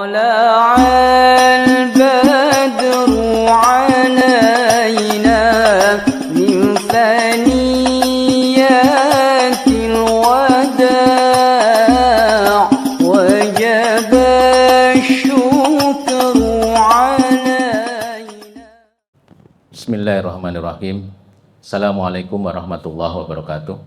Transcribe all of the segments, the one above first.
طلع البدر علينا من ثنيات الوداع وجب الشكر علينا. Bismillahirrahmanirrahim. Assalamualaikum warahmatullahi wabarakatuh.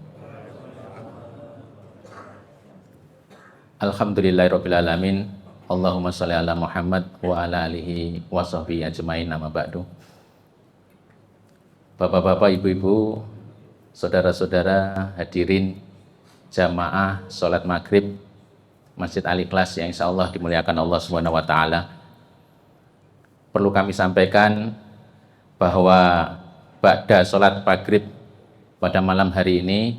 Alhamdulillahirrabbilalamin. Allahumma sholli ala Muhammad wa ala alihi wa sahbihi ajmain, amma ba'du. Bapak-bapak, ibu-ibu, saudara-saudara hadirin jamaah sholat maghrib Masjid Al-Ikhlas yang insya Allah dimuliakan Allah Subhanahu wa ta'ala. Perlu kami sampaikan bahwa ba'da sholat maghrib pada malam hari ini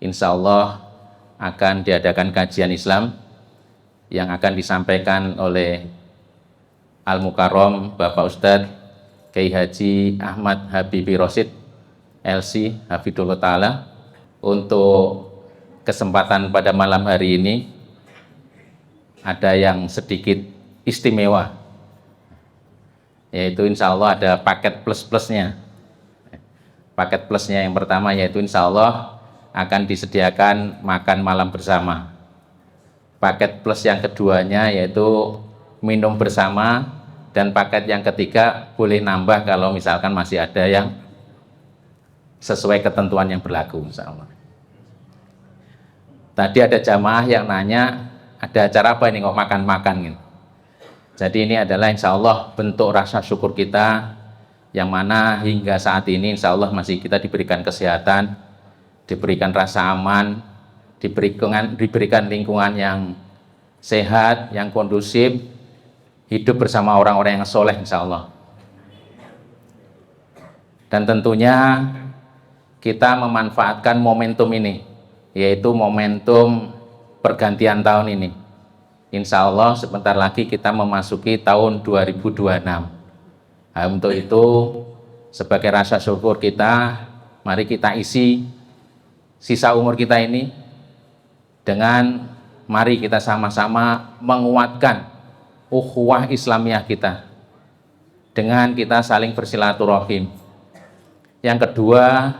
insya Allah akan diadakan kajian Islam yang akan disampaikan oleh Al-Mukarram Bapak Ustadz Kiai Haji Ahmad Habibi Rosid LC Hafidhullah Ta'ala. Untuk kesempatan pada malam hari ini ada yang sedikit istimewa, yaitu insya Allah ada paket plus-plusnya. Paket plusnya yang pertama yaitu insya Allah akan disediakan makan malam bersama. Paket plus yang keduanya yaitu minum bersama, dan paket yang ketiga boleh nambah kalau misalkan masih ada yang sesuai ketentuan yang berlaku insya Allah. Tadi ada jamaah yang nanya, ada acara apa ini kok makan-makan gitu. Jadi ini adalah insya Allah bentuk rasa syukur kita, yang mana hingga saat ini insya Allah masih kita diberikan kesehatan, diberikan rasa aman, diberikan lingkungan yang sehat, yang kondusif, hidup bersama orang-orang yang soleh insya Allah. Dan tentunya kita memanfaatkan momentum ini, yaitu momentum pergantian tahun ini. Insya Allah sebentar lagi kita memasuki tahun 2026. Nah, untuk itu sebagai rasa syukur kita, mari kita isi sisa umur kita ini dengan mari kita sama-sama menguatkan ukhuwah Islamiyah kita dengan kita saling bersilaturahim. Yang kedua,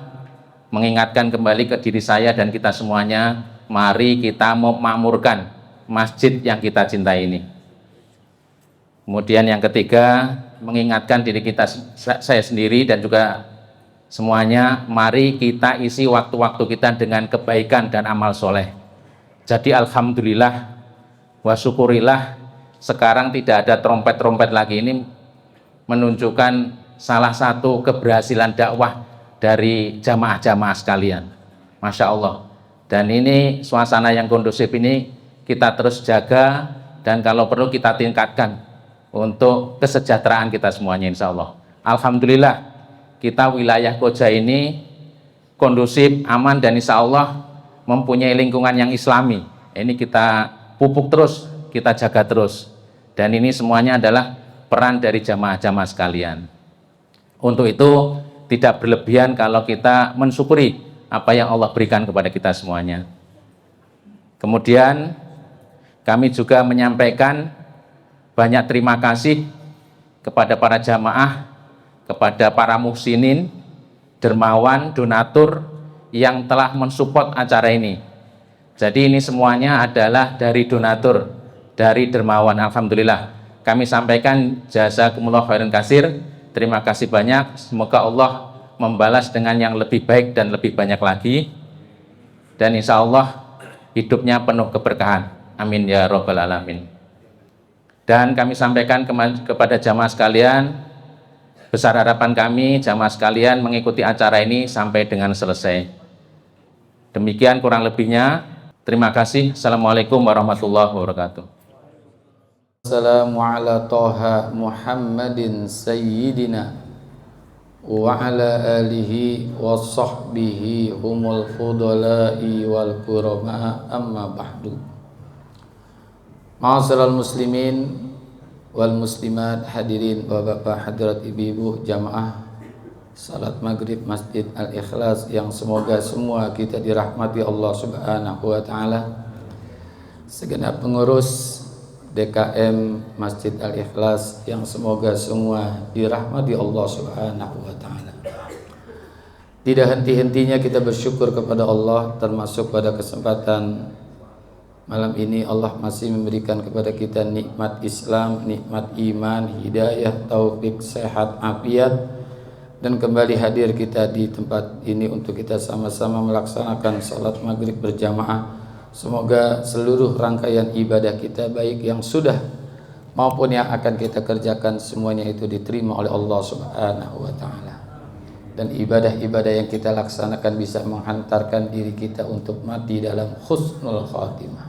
mengingatkan kembali ke diri saya dan kita semuanya, mari kita memakmurkan masjid yang kita cintai ini. Kemudian yang ketiga, mengingatkan diri kita, saya sendiri dan juga semuanya, mari kita isi waktu-waktu kita dengan kebaikan dan amal soleh. Jadi alhamdulillah wa syukurillah, sekarang tidak ada trompet-trompet lagi. Ini menunjukkan salah satu keberhasilan dakwah dari jamaah-jamaah sekalian, Masya Allah. Dan ini suasana yang kondusif ini kita terus jaga, dan kalau perlu kita tingkatkan untuk kesejahteraan kita semuanya insya Allah. Alhamdulillah kita wilayah Koja ini kondusif, aman, dan insya Allah mempunyai lingkungan yang islami. Ini kita pupuk terus, kita jaga terus. Dan ini semuanya adalah peran dari jamaah-jamaah sekalian. Untuk itu tidak berlebihan kalau kita mensyukuri apa yang Allah berikan kepada kita semuanya. Kemudian kami juga menyampaikan banyak terima kasih kepada para jamaah, kepada para muhsinin, dermawan, donatur yang telah mensupport acara ini. Jadi ini semuanya adalah dari donatur, dari dermawan. Alhamdulillah kami sampaikan jazakumullah khairan katsir, terima kasih banyak. Semoga Allah membalas dengan yang lebih baik dan lebih banyak lagi, dan insya Allah hidupnya penuh keberkahan, amin ya rabbal alamin. Dan kami sampaikan kepada jamaah sekalian, besar harapan kami jamaah sekalian mengikuti acara ini sampai dengan selesai. Demikian kurang lebihnya. Terima kasih. Assalamualaikum warahmatullahi wabarakatuh. Assalamu ala Toha Muhammadin Sayyidina wa ala alihi wa sahbihi humul fudala'i wal kurama, amma ba'du. Ma'asyiral muslimin wal muslimat, hadirin bapak-bapak, hadirat ibu-ibu jamaah salat maghrib Masjid Al-Ikhlas yang semoga semua kita dirahmati Allah Subhanahu wa ta'ala. Segenap pengurus DKM Masjid Al-Ikhlas yang semoga semua dirahmati Allah Subhanahu wa taala. Tidak henti-hentinya kita bersyukur kepada Allah, termasuk pada kesempatan malam ini Allah masih memberikan kepada kita nikmat Islam, nikmat iman, hidayah, taufik, sehat, afiat, dan kembali hadir kita di tempat ini untuk kita sama-sama melaksanakan salat maghrib berjamaah. Semoga seluruh rangkaian ibadah kita, baik yang sudah maupun yang akan kita kerjakan, semuanya itu diterima oleh Allah Subhanahu wa taala. Dan ibadah-ibadah yang kita laksanakan bisa menghantarkan diri kita untuk mati dalam husnul khatimah.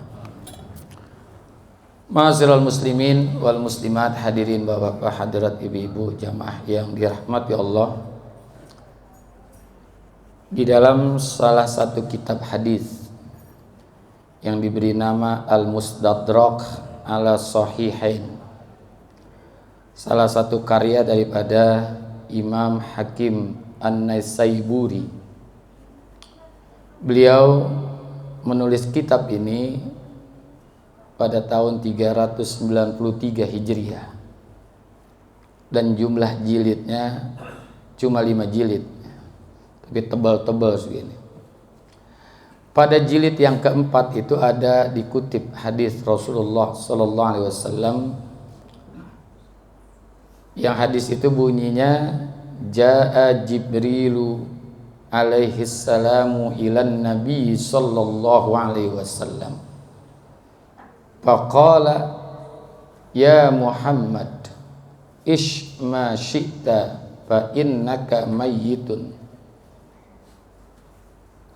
Ma'asyiral muslimin wal muslimat, hadirin bapak-bapak, hadirat ibu-ibu, jamaah yang dirahmati Allah. Di dalam salah satu kitab hadis yang diberi nama Al-Mustadrak ala Sahihain, salah satu karya daripada Imam Hakim An-Naisaburi, beliau menulis kitab ini pada tahun 393 Hijriah dan jumlah jilidnya cuma 5 jilid, tapi tebal-tebal segini. Pada jilid yang keempat itu ada dikutip hadis Rasulullah sallallahu alaihi wasallam, yang hadis itu bunyinya, jaa Jibrilu alaihi salamu ilan nabi sallallahu alaihi wasallam faqala ya Muhammad ish ma syi'ta fa innaka mayyitun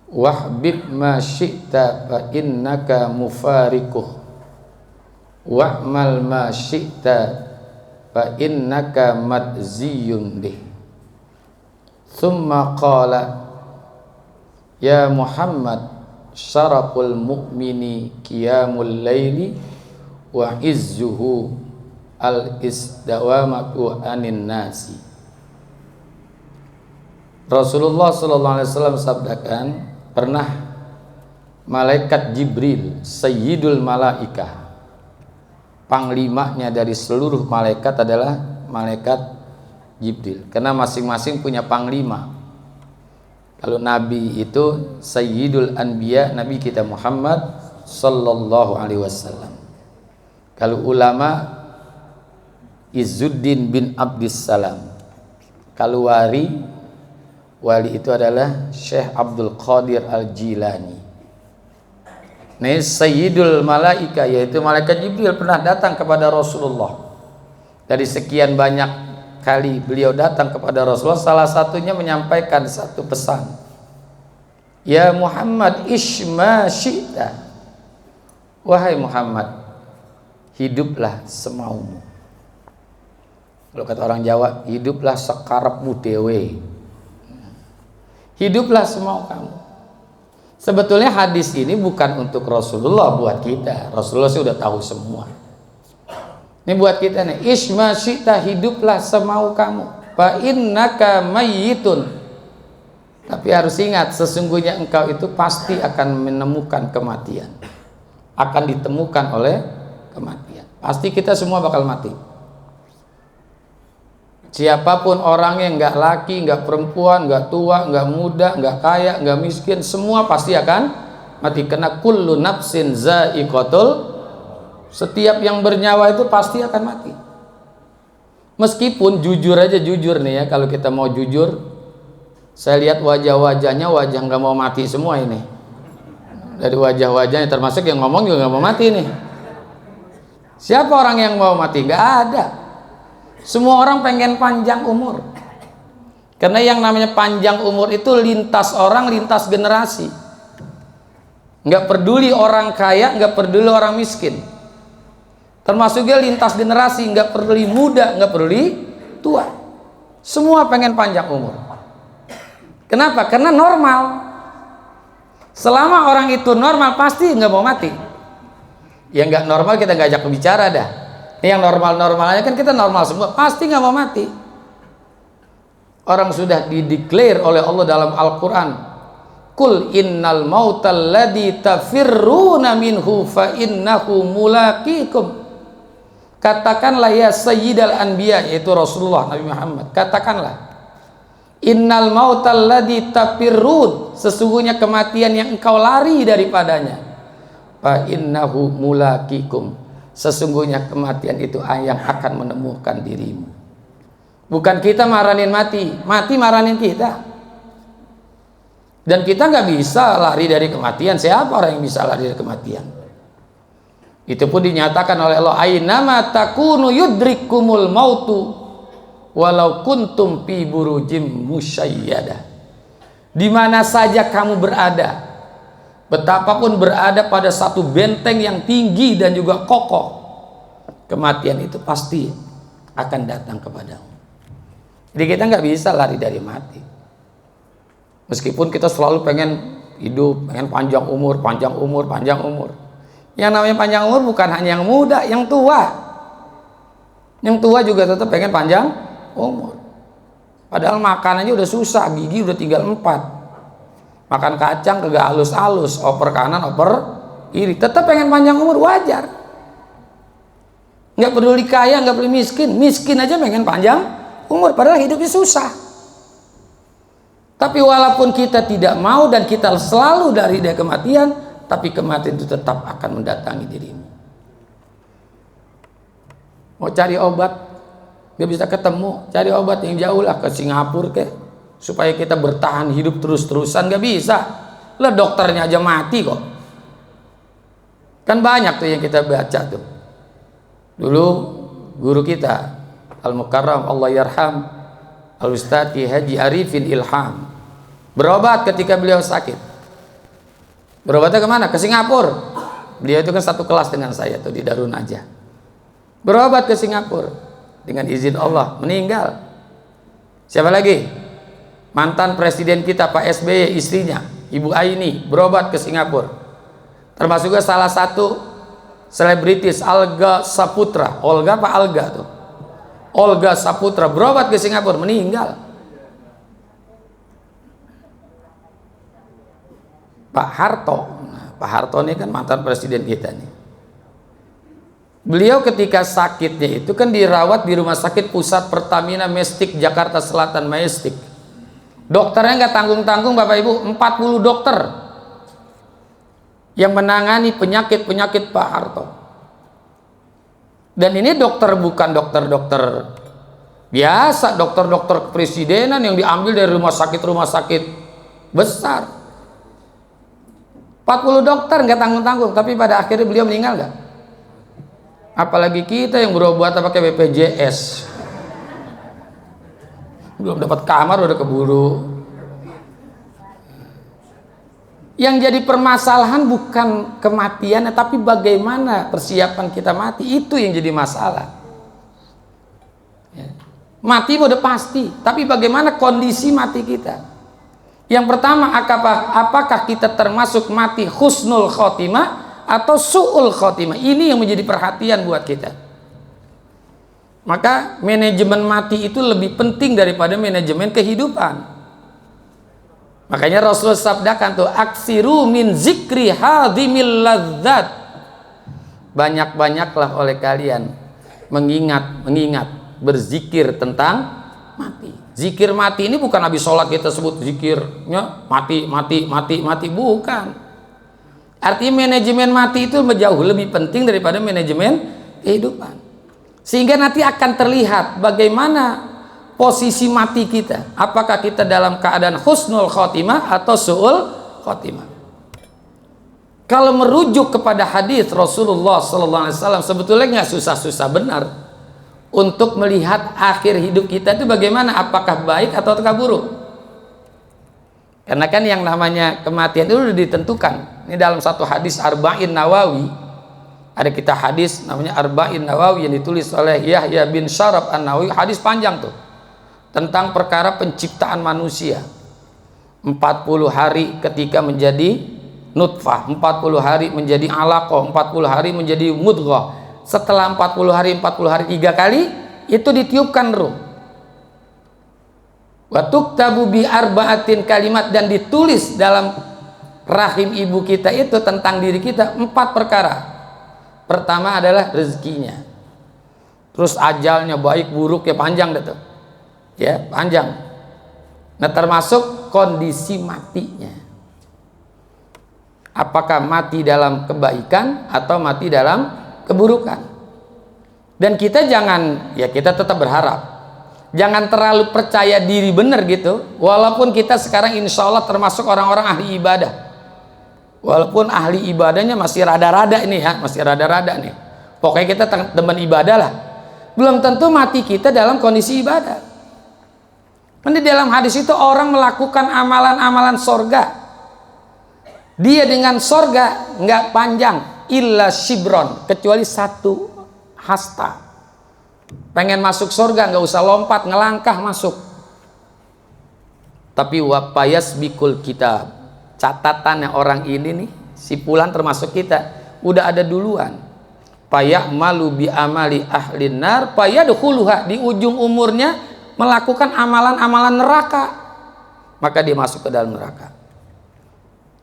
wahbib ma syi'ta fa innaka mufarikuh wa'mal ma syi'ta fa innaka madziyun bih. Thumma qala ya Muhammad syaraful mu'mini qiyamul laili wa izzuhu al-isdawamatu anin nasi. Rasulullah sallallahu alaihi wasallam sabdakan, pernah malaikat Jibril, sayyidul malaikah, panglimanya dari seluruh malaikat adalah malaikat Jibril, karena masing-masing punya panglima. Kalau Nabi itu Sayyidul Anbiya, Nabi kita Muhammad sallallahu alaihi wasallam. Kalau ulama Izzuddin bin Abdissalam. Kalau wali itu adalah Syekh Abdul Qadir Al-Jilani. Nah, Sayyidul Malaika, yaitu malaikat Jibril pernah datang kepada Rasulullah. Dari sekian banyak kali beliau datang kepada Rasulullah, salah satunya menyampaikan satu pesan, ya Muhammad ishma syi'ta, wahai Muhammad, hiduplah semaumu. Kalau kata orang Jawa, hiduplah sekarepmu dewe, hiduplah semau kamu. Sebetulnya hadis ini bukan untuk Rasulullah, buat kita. Rasulullah sudah tahu semua. Ini buat kita nih, isma syi'ta, hiduplah semau kamu, fa innaka mayyitun. Tapi harus ingat, sesungguhnya engkau itu pasti akan menemukan kematian, akan ditemukan oleh kematian. Pasti kita semua bakal mati. Siapapun orangnya, nggak laki, nggak perempuan, nggak tua, nggak muda, nggak kaya, nggak miskin, semua pasti akan mati. Kena kullu nafsin za'iqatul, setiap yang bernyawa itu pasti akan mati. Meskipun jujur aja, jujur nih ya, kalau kita mau jujur, saya lihat wajah-wajahnya, wajah nggak mau mati semua ini. Dari wajah-wajahnya, termasuk yang ngomong juga nggak mau mati nih. Siapa orang yang mau mati? Nggak ada. Semua orang pengen panjang umur. Karena yang namanya panjang umur itu lintas orang, lintas generasi. Nggak peduli orang kaya, nggak peduli orang miskin. Termasuk dia lintas generasi, nggak peduli muda, nggak peduli tua. Semua pengen panjang umur. Kenapa? Karena normal. Selama orang itu normal, pasti nggak mau mati. Yang nggak normal kita nggak ajak bicara dah. Yang normal-normal aja kan kita normal semua, pasti nggak mau mati. Orang sudah dideklar oleh Allah dalam Al-Quran, Kul innal mautal ladzi tafirruna minhu fa innahu mulaqikum. Katakanlah ya sayyidal anbiya, yaitu Rasulullah Nabi Muhammad, katakanlah, innal mautal ladzi tafirrun, sesungguhnya kematian yang engkau lari daripadanya, fa innahu mulaqikum, sesungguhnya kematian itu yang akan menemukan dirimu. Bukan kita maranin mati, mati maranin kita. Dan kita nggak bisa lari dari kematian. Siapa orang yang bisa lari dari kematian? Itu pun dinyatakan oleh Allah, ainama takunu yudrikumul mautu walau kuntum fi burujim musyayyada. Di mana saja kamu berada, betapapun berada pada satu benteng yang tinggi dan juga kokoh, kematian itu pasti akan datang kepadamu. Jadi kita nggak bisa lari dari mati. Meskipun kita selalu pengen hidup, pengen panjang umur, panjang umur, panjang umur. Yang namanya panjang umur bukan hanya yang muda, yang tua. Yang tua juga tetap pengen panjang umur. Padahal makan aja udah susah, gigi udah tinggal 4. Makan kacang kagak halus-halus, oper kanan, oper kiri. Tetap pengen panjang umur, wajar. Nggak peduli kaya, nggak peduli miskin. Miskin aja pengen panjang umur, padahal hidupnya susah. Tapi walaupun kita tidak mau dan kita selalu dari kematian, tapi kematian itu tetap akan mendatangi dirimu. Mau cari obat gak bisa ketemu, cari obat yang jauh lah, ke Singapura kek, supaya kita bertahan hidup terus-terusan, gak bisa. Lah dokternya aja mati kok. Kan banyak tuh yang kita baca tuh. Dulu guru kita Al-Mukarram Allah yarham Al-Ustadz Haji Arifin Ilham berobat ketika beliau sakit. Berobatnya kemana? Ke Singapura. Beliau itu kan satu kelas dengan saya tuh di Darun aja. Berobat ke Singapura, dengan izin Allah meninggal. Siapa lagi? Mantan presiden kita Pak SBY, istrinya Ibu Aini berobat ke Singapura. Termasuk juga salah satu selebritis Olga Saputra. Olga apa Alga tuh? Olga Saputra berobat ke Singapura, meninggal. Pak Harto, nah, Pak Harto ini kan mantan presiden kita nih. Beliau ketika sakitnya itu kan dirawat di Rumah Sakit Pusat Pertamina Mestik Jakarta Selatan Mestik. Dokternya nggak tanggung-tanggung Bapak Ibu, 40 dokter yang menangani penyakit-penyakit Pak Harto. Dan ini dokter bukan dokter-dokter biasa, dokter-dokter kepresidenan yang diambil dari rumah sakit besar. 40 dokter nggak tanggung-tanggung, tapi pada akhirnya beliau meninggal nggak? Apalagi kita yang berobat pakai BPJS, belum dapat kamar udah keburu. Yang jadi permasalahan bukan kematian, tapi bagaimana persiapan kita mati, itu yang jadi masalah. Mati udah pasti, tapi bagaimana kondisi mati kita? Yang pertama, apakah kita termasuk mati husnul khotimah atau su'ul khotimah? Ini yang menjadi perhatian buat kita. Maka manajemen mati itu lebih penting daripada manajemen kehidupan. Makanya Rasulullah sabdakan tuh, aksiru min zikri hadimil ladzat. Banyak-banyaklah oleh kalian mengingat, berzikir tentang mati. Zikir mati ini bukan habis sholat kita sebut zikirnya mati, bukan. Artinya manajemen mati itu jauh lebih penting daripada manajemen kehidupan. Sehingga nanti akan terlihat bagaimana posisi mati kita. Apakah kita dalam keadaan husnul khotimah atau su'ul khotimah. Kalau merujuk kepada hadis Rasulullah SAW, sebetulnya nggak susah-susah benar untuk melihat akhir hidup kita itu bagaimana, apakah baik atau buruk. Karena kan yang namanya kematian itu sudah ditentukan. Ini dalam satu hadis Arba'in Nawawi, ada kita hadis namanya Arba'in Nawawi yang ditulis oleh Yahya bin Syaraf An-Nawawi. Hadis panjang tuh tentang perkara penciptaan manusia. 40 hari ketika menjadi nutfah, 40 hari menjadi alaqah, 40 hari menjadi mudghah. Setelah 40 hari 3 kali itu ditiupkan ruh. Wa tuktabu bi arba'atin kalimat, dan ditulis dalam rahim ibu kita itu tentang diri kita 4 perkara. Pertama adalah rezekinya. terus ajalnya baik buruk ya panjang deh tuh. Ya, panjang. Nah, termasuk kondisi matinya. Apakah mati dalam kebaikan atau mati dalam keburukan? Dan kita jangan, ya kita tetap berharap, jangan terlalu percaya diri benar gitu. Walaupun kita sekarang insya Allah termasuk orang-orang ahli ibadah, walaupun ahli ibadahnya masih rada-rada ini ya, masih rada-rada nih. Pokoknya kita teman ibadah lah. Belum tentu mati kita dalam kondisi ibadah. Nanti dalam hadis itu orang melakukan amalan-amalan sorga, dia dengan sorga nggak panjang, illa shibron, kecuali satu hasta. Pengen masuk sorga nggak usah lompat, ngelangkah masuk. Tapi wapayas bikul kitab, catatannya orang ini nih, si fulan termasuk kita, udah ada duluan. Payak malu bi amali ahlin nar, payadkhuluha, di ujung umurnya melakukan amalan-amalan neraka, maka dia masuk ke dalam neraka.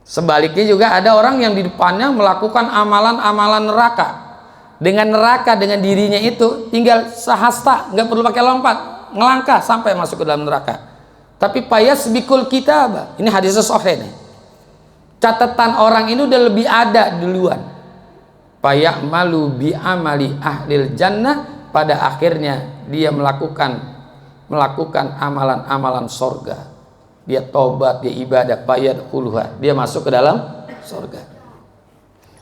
Sebaliknya juga ada orang yang di depannya melakukan amalan-amalan neraka, dengan dirinya itu tinggal sehasta, nggak perlu pakai lompat, ngelangkah sampai masuk ke dalam neraka. Tapi payas bikul kitab, ini hadis sahih nih, catatan orang ini udah lebih ada duluan. Payak malu bi amali ahlil jannah, pada akhirnya dia melakukan amalan-amalan sorga, dia tobat, dia ibadah, payadkhuluha, dia masuk ke dalam sorga.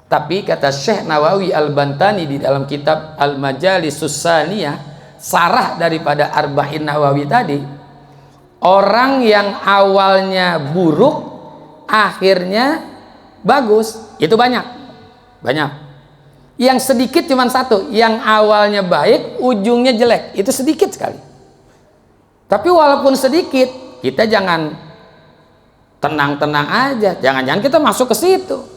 Tapi kata Syekh Nawawi Al-Bantani di dalam kitab Al-Majalisus Saniyah, sarah daripada Arba'in Nawawi tadi, orang yang awalnya buruk akhirnya bagus itu banyak. Yang sedikit cuma satu, yang awalnya baik ujungnya jelek, itu sedikit sekali. Tapi walaupun sedikit, kita jangan tenang-tenang aja, jangan-jangan kita masuk ke situ.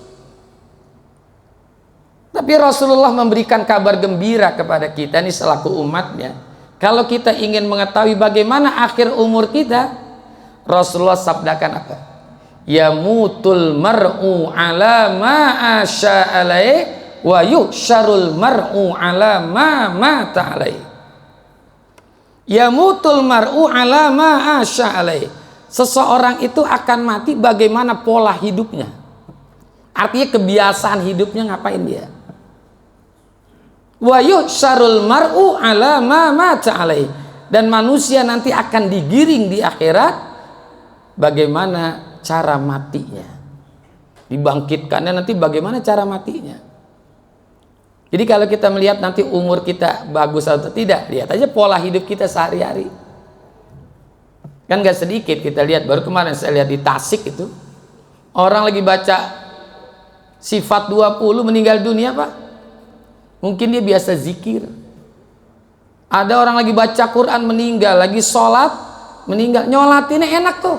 Tapi Rasulullah memberikan kabar gembira kepada kita nih selaku umatnya. Kalau kita ingin mengetahui bagaimana akhir umur kita, Rasulullah sabdakan apa? Yamutul mar'u ala ma asya alaih wa yuhsyarul mar'u ala ma mata alaih. Yamutul mar'u ala ma asya alaih. Seseorang itu akan mati bagaimana pola hidupnya. Artinya kebiasaan hidupnya ngapain dia. Wa yuhsyarul mar'u ala ma mata alaih. Dan manusia nanti akan digiring di akhirat bagaimana cara matinya. Dibangkitkannya nanti bagaimana cara matinya. Jadi kalau kita melihat nanti umur kita bagus atau tidak, lihat aja pola hidup kita sehari-hari. Kan gak sedikit kita lihat, baru kemarin saya lihat di Tasik itu, orang lagi baca sifat 20 meninggal dunia Pak. Mungkin dia biasa zikir. Ada orang lagi baca Quran meninggal, lagi sholat meninggal, nyolatinnya enak tuh.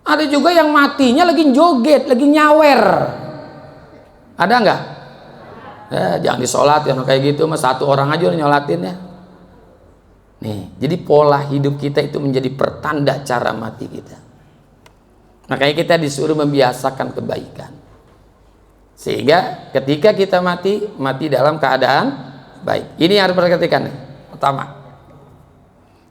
Ada juga yang matinya lagi joget, lagi nyawer. Ada nggak? Jangan disolat ya kayak gitu, mas satu orang aja nyolatin ya. Nih, jadi pola hidup kita itu menjadi pertanda cara mati kita. Makanya kita disuruh membiasakan kebaikan. Sehingga ketika kita mati dalam keadaan baik. Ini yang harus diperhatikan nih. Pertama.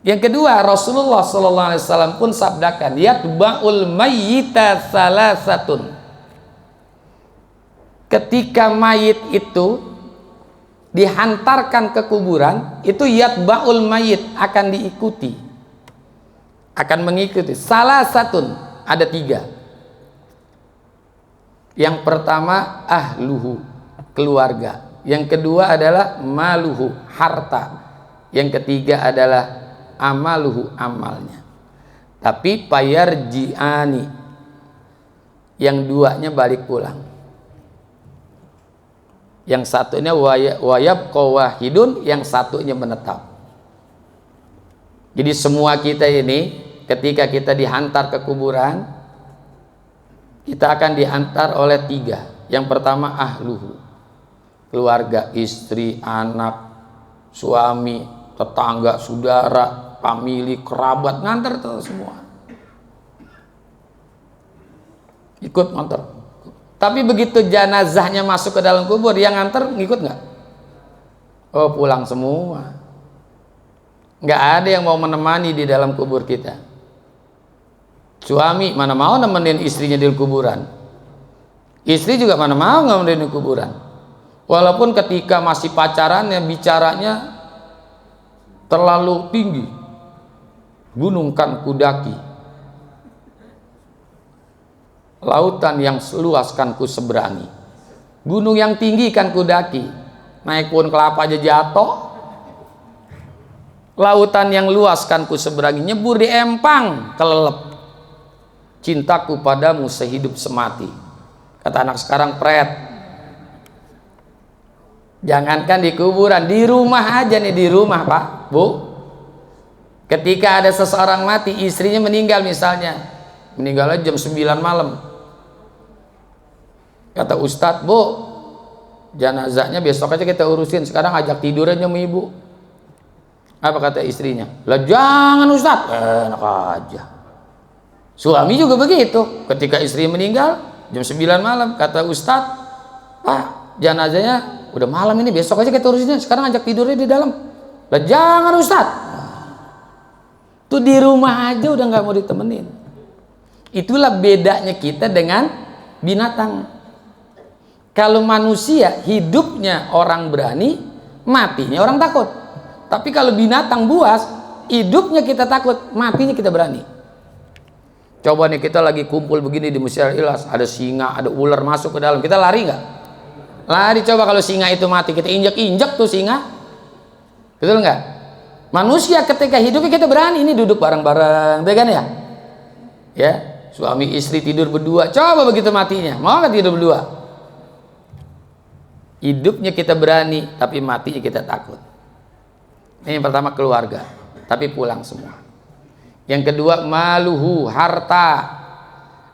Yang kedua, Rasulullah SAW pun sabdakan, yatba'ul mayyita salasatun. Ketika mayit itu dihantarkan ke kuburan, itu yatba'ul mayyit, akan diikuti, akan mengikuti. Salasatun, ada 3. Yang pertama ahluhu, keluarga. Yang kedua adalah maluhu, harta. Yang ketiga adalah amaluhu, amalnya. Tapi payarji'ani, yang duanya balik pulang. Yang satunya wayabqa wahidun, yang satunya menetap. Jadi semua kita ini ketika kita dihantar ke kuburan, kita akan dihantar oleh 3. Yang pertama ahluhu, keluarga, istri, anak, suami, tetangga, saudara, famili, kerabat, ngantar tuh semua. Ikut ngantar. Tapi begitu jenazahnya masuk ke dalam kubur, yang ngantar ngikut nggak? Oh, pulang semua. Nggak ada yang mau menemani di dalam kubur kita. Suami mana mau nemenin istrinya di kuburan. Istri juga mana mau nemenin di kuburan. Walaupun ketika masih pacarannya bicaranya terlalu tinggi. Gunung kan kudaki, lautan yang seluas kan ku seberangi. Gunung yang tinggi kan kudaki, naik pohon kelapa aja jatuh. Lautan yang luas kan ku seberangi, nyebur di empang kelelep. Cintaku padamu sehidup semati. Kata anak sekarang, pret. Jangankan di kuburan, di rumah aja nih, di rumah Pak, Bu. Ketika ada seseorang mati, istrinya meninggal misalnya, meninggalnya jam 9 malam. Kata Ustadz, Bu, jenazahnya besok aja kita urusin, sekarang ajak tidur aja sama ibu. Apa kata istrinya? Lah jangan Ustadz, enak aja. Suami juga begitu, ketika istri meninggal jam 9 malam, kata Ustadz, Pak, jenazahnya udah malam ini, besok aja kita urusin, sekarang ajak tidurnya di dalam. Lah jangan Ustadz. Tuh di rumah aja udah nggak mau ditemenin. Itulah bedanya kita dengan binatang. Kalau manusia hidupnya orang berani, matinya orang takut. Tapi kalau binatang buas, hidupnya kita takut, matinya kita berani. Coba nih kita lagi kumpul begini di Masjid Al-Ikhlas, ada singa, ada ular masuk ke dalam, kita lari nggak? Lari. Coba kalau singa itu mati, kita injak-injak tuh singa, betul nggak? Manusia ketika hidupnya kita berani, ini duduk bareng-bareng, kan ya? Ya, suami istri tidur berdua, coba begitu matinya, mau nggak tidur berdua? Hidupnya kita berani, tapi matinya kita takut. Ini yang pertama, keluarga, tapi pulang semua. Yang kedua, maluhu, harta,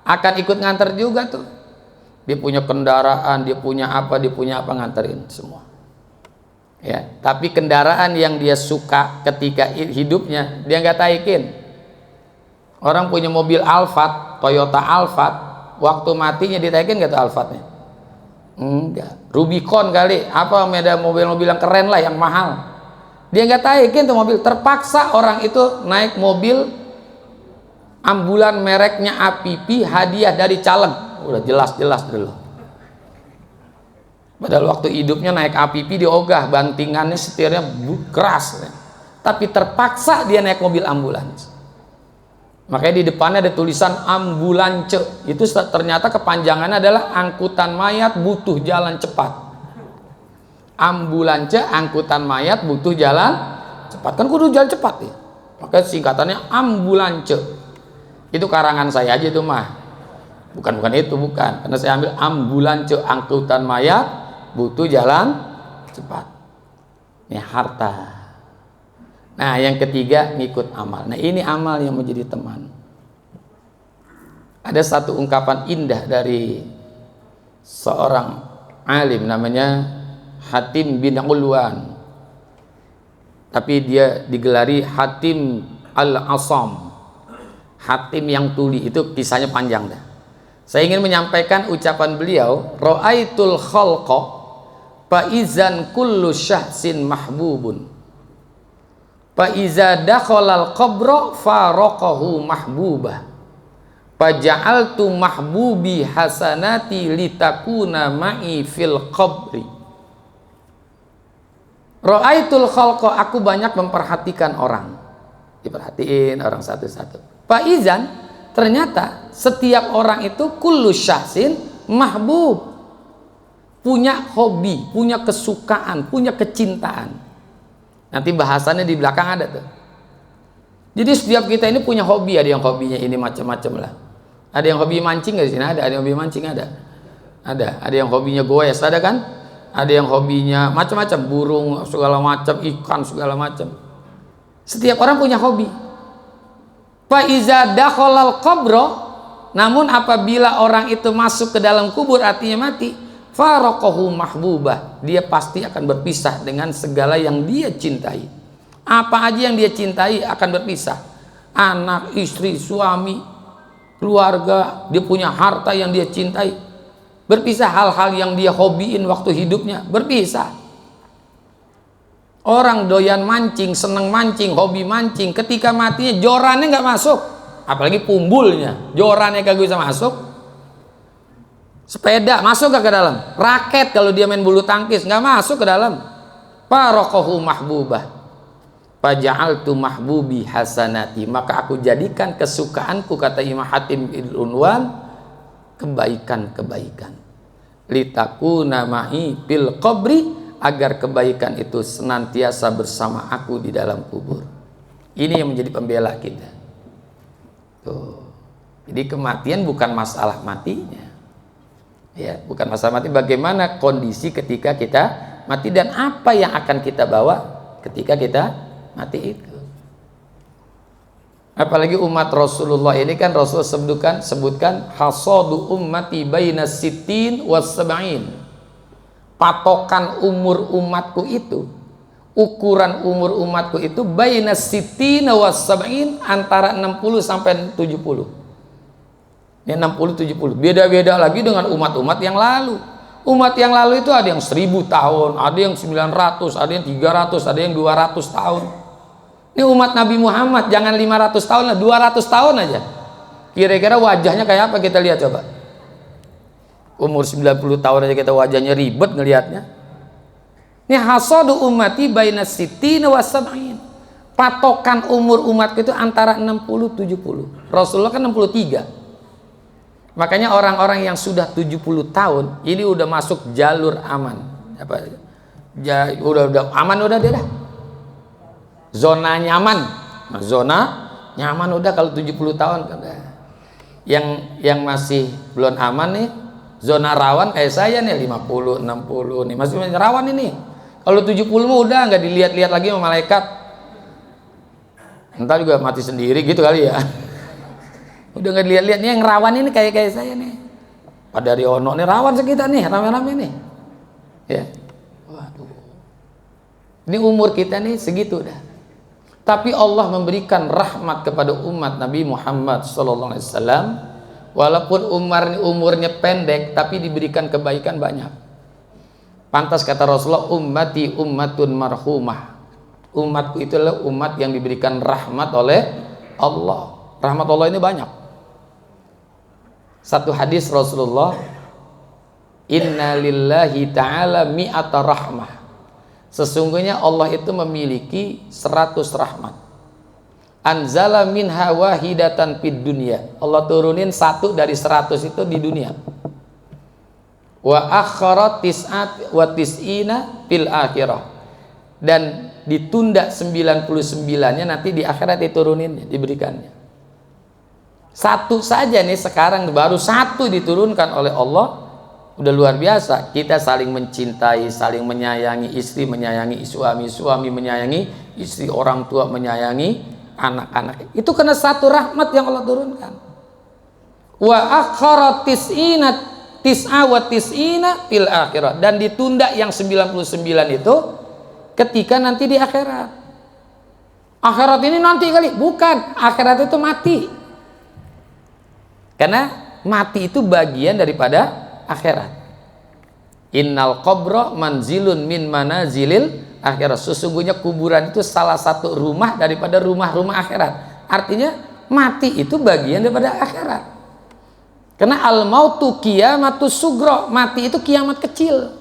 akan ikut nganter juga tuh. Dia punya kendaraan, dia punya apa nganterin semua. Ya, tapi kendaraan yang dia suka ketika hidupnya dia nggak taikin. Orang punya mobil Alphard, Toyota Alphard, waktu matinya ditaikin nggak tuh Alphardnya? Enggak. Rubicon kali, apa mobil-mobil yang keren lah, yang mahal. Dia nggak taikin tuh mobil. Terpaksa orang itu naik mobil ambulan mereknya APP, hadiah dari caleg. Udah jelas-jelas dulu. Padahal waktu hidupnya naik APP diogah, bantingannya setirnya keras, tapi terpaksa dia naik mobil ambulans. Makanya di depannya ada tulisan ambulance, itu ternyata kepanjangannya adalah angkutan mayat butuh jalan cepat. Ambulance, angkutan mayat butuh jalan cepat, kan kudu jalan cepat ya. Makanya singkatannya ambulance. Itu karangan saya aja itu mah, bukan itu, bukan, karena saya ambil ambulance, angkutan mayat butuh jalan cepat. Ini harta. Nah, yang ketiga, ngikut amal. Nah, ini amal yang menjadi teman. Ada satu ungkapan indah dari seorang alim namanya Hatim bin Ulwan, tapi dia digelari Hatim Al-Asam, Hatim yang tuli. Itu kisahnya panjang dah. Saya ingin menyampaikan ucapan beliau, ra'aitul khalqa faizan kullu syahsin mahbubun, faiza dakhalal qabra faraqahu mahbubah, faja'altu mahbubi hasanati litakuna ma'i fil qabri. Ra'aitul khalqa, aku banyak memperhatikan orang, diperhatiin orang satu-satu. Faizan, ternyata setiap orang itu kullu syahsin mahbub, punya hobi, punya kesukaan, punya kecintaan. Nanti bahasannya di belakang ada tuh. Jadi setiap kita ini punya hobi, ada yang hobinya ini macam-macam lah. Ada yang hobi mancing nggak di sini? Ada yang hobi mancing, ada. Ada yang hobinya goes, ada kan? Ada yang hobinya macam-macam, burung segala macam, ikan segala macam. Setiap orang punya hobi. Fa iza dakhalal qabra, namun apabila orang itu masuk ke dalam kubur, artinya mati, faraqahu mahbubah, dia pasti akan berpisah dengan segala yang dia cintai. Apa aja yang dia cintai akan berpisah. Anak, istri, suami, keluarga, dia punya harta yang dia cintai, berpisah. Hal-hal yang dia hobiin waktu hidupnya berpisah. Orang doyan mancing, seneng mancing, hobi mancing, ketika matinya jorannya nggak masuk, apalagi pumbulnya, jorannya kagak bisa masuk. Sepeda masuk gak ke dalam? Raket kalau dia main bulu tangkis nggak masuk ke dalam. Farokohu mahbubah, faja'altu mahbubi hasanati, maka aku jadikan kesukaanku, kata Imam Hatim Unwan, kebaikan-kebaikan. Litakuna ma'i fil qabri, agar kebaikan itu senantiasa bersama aku di dalam kubur. Ini yang menjadi pembela kita. Tuh. Jadi kematian bukan masalah matinya. Ya, bukan masalah mati, bagaimana kondisi ketika kita mati dan apa yang akan kita bawa ketika kita mati itu. Apalagi umat Rasulullah ini kan Rasul sebutkan hasadu ummati baina sittin was sab'in. Patokan umur umatku itu, ukuran umur umatku itu baina sittin was sab'in, antara 60 sampai 70. Ini 60-70, beda-beda lagi dengan umat-umat yang lalu. Umat yang lalu itu ada yang 1000 tahun, ada yang 900, ada yang 300, ada yang 200 tahun. Ini umat Nabi Muhammad jangan 500 tahun lah, 200 tahun aja. Kira-kira wajahnya kayak apa kita lihat coba. Umur 90 tahun aja kita wajahnya ribet ngelihatnya. Ini hasadu ummati baina sittin wa sab'in. Patokan umur umatku itu antara 60-70. Rasulullah kan 63. Makanya orang-orang yang sudah 70 tahun ini udah masuk jalur aman. Apa? Udah aman udah dia dah. Zona nyaman. Nah, zona nyaman udah kalau 70 tahun. Yang masih belum aman nih, zona rawan kayak saya nih 50, 60 nih masih rawan ini. Kalau 70 mah udah nggak dilihat-lihat lagi sama malaikat. Entar juga mati sendiri gitu kali ya. Udah nggak dilihat-lihat nih yang rawan ini kayak saya nih. Pak Daryono nih rawan sekitar nih, rame-rame nih. Ya. Waduh. Ini umur kita nih segitu dah. Tapi Allah memberikan rahmat kepada umat Nabi Muhammad SAW. Walaupun umurnya pendek, tapi diberikan kebaikan banyak. Pantas kata Rasulullah, ummati ummatun marhumah. Umatku itu adalah umat yang diberikan rahmat oleh Allah. Rahmat Allah ini banyak. Satu hadis Rasulullah, inna lillahi ta'ala mi'ata rahmah. Sesungguhnya Allah itu memiliki 100 rahmat. Anzala minha wahidatan fid dunya. Allah turunin satu dari 100 itu di dunia. Wa akhara tis'at wa tis'ina fil akhirah. Dan ditunda 99-nya nanti di akhirat diturunin, diberikannya. Satu saja nih sekarang baru satu diturunkan oleh Allah, udah luar biasa. Kita saling mencintai, saling menyayangi, istri menyayangi suami, suami menyayangi istri, orang tua menyayangi anak-anak. Itu karena satu rahmat yang Allah turunkan. Wa akhara tis'a wa tis'ina fil akhirah, dan ditunda yang 99 itu ketika nanti di akhirat. Akhirat ini nanti kali, bukan, akhirat itu mati. Karena mati itu bagian daripada akhirat. Innal qabra manzilun min manazilil akhirat. Sesungguhnya kuburan itu salah satu rumah daripada rumah-rumah akhirat. Artinya mati itu bagian daripada akhirat. Karena al-mautu qiyamatus sugro, mati itu kiamat kecil.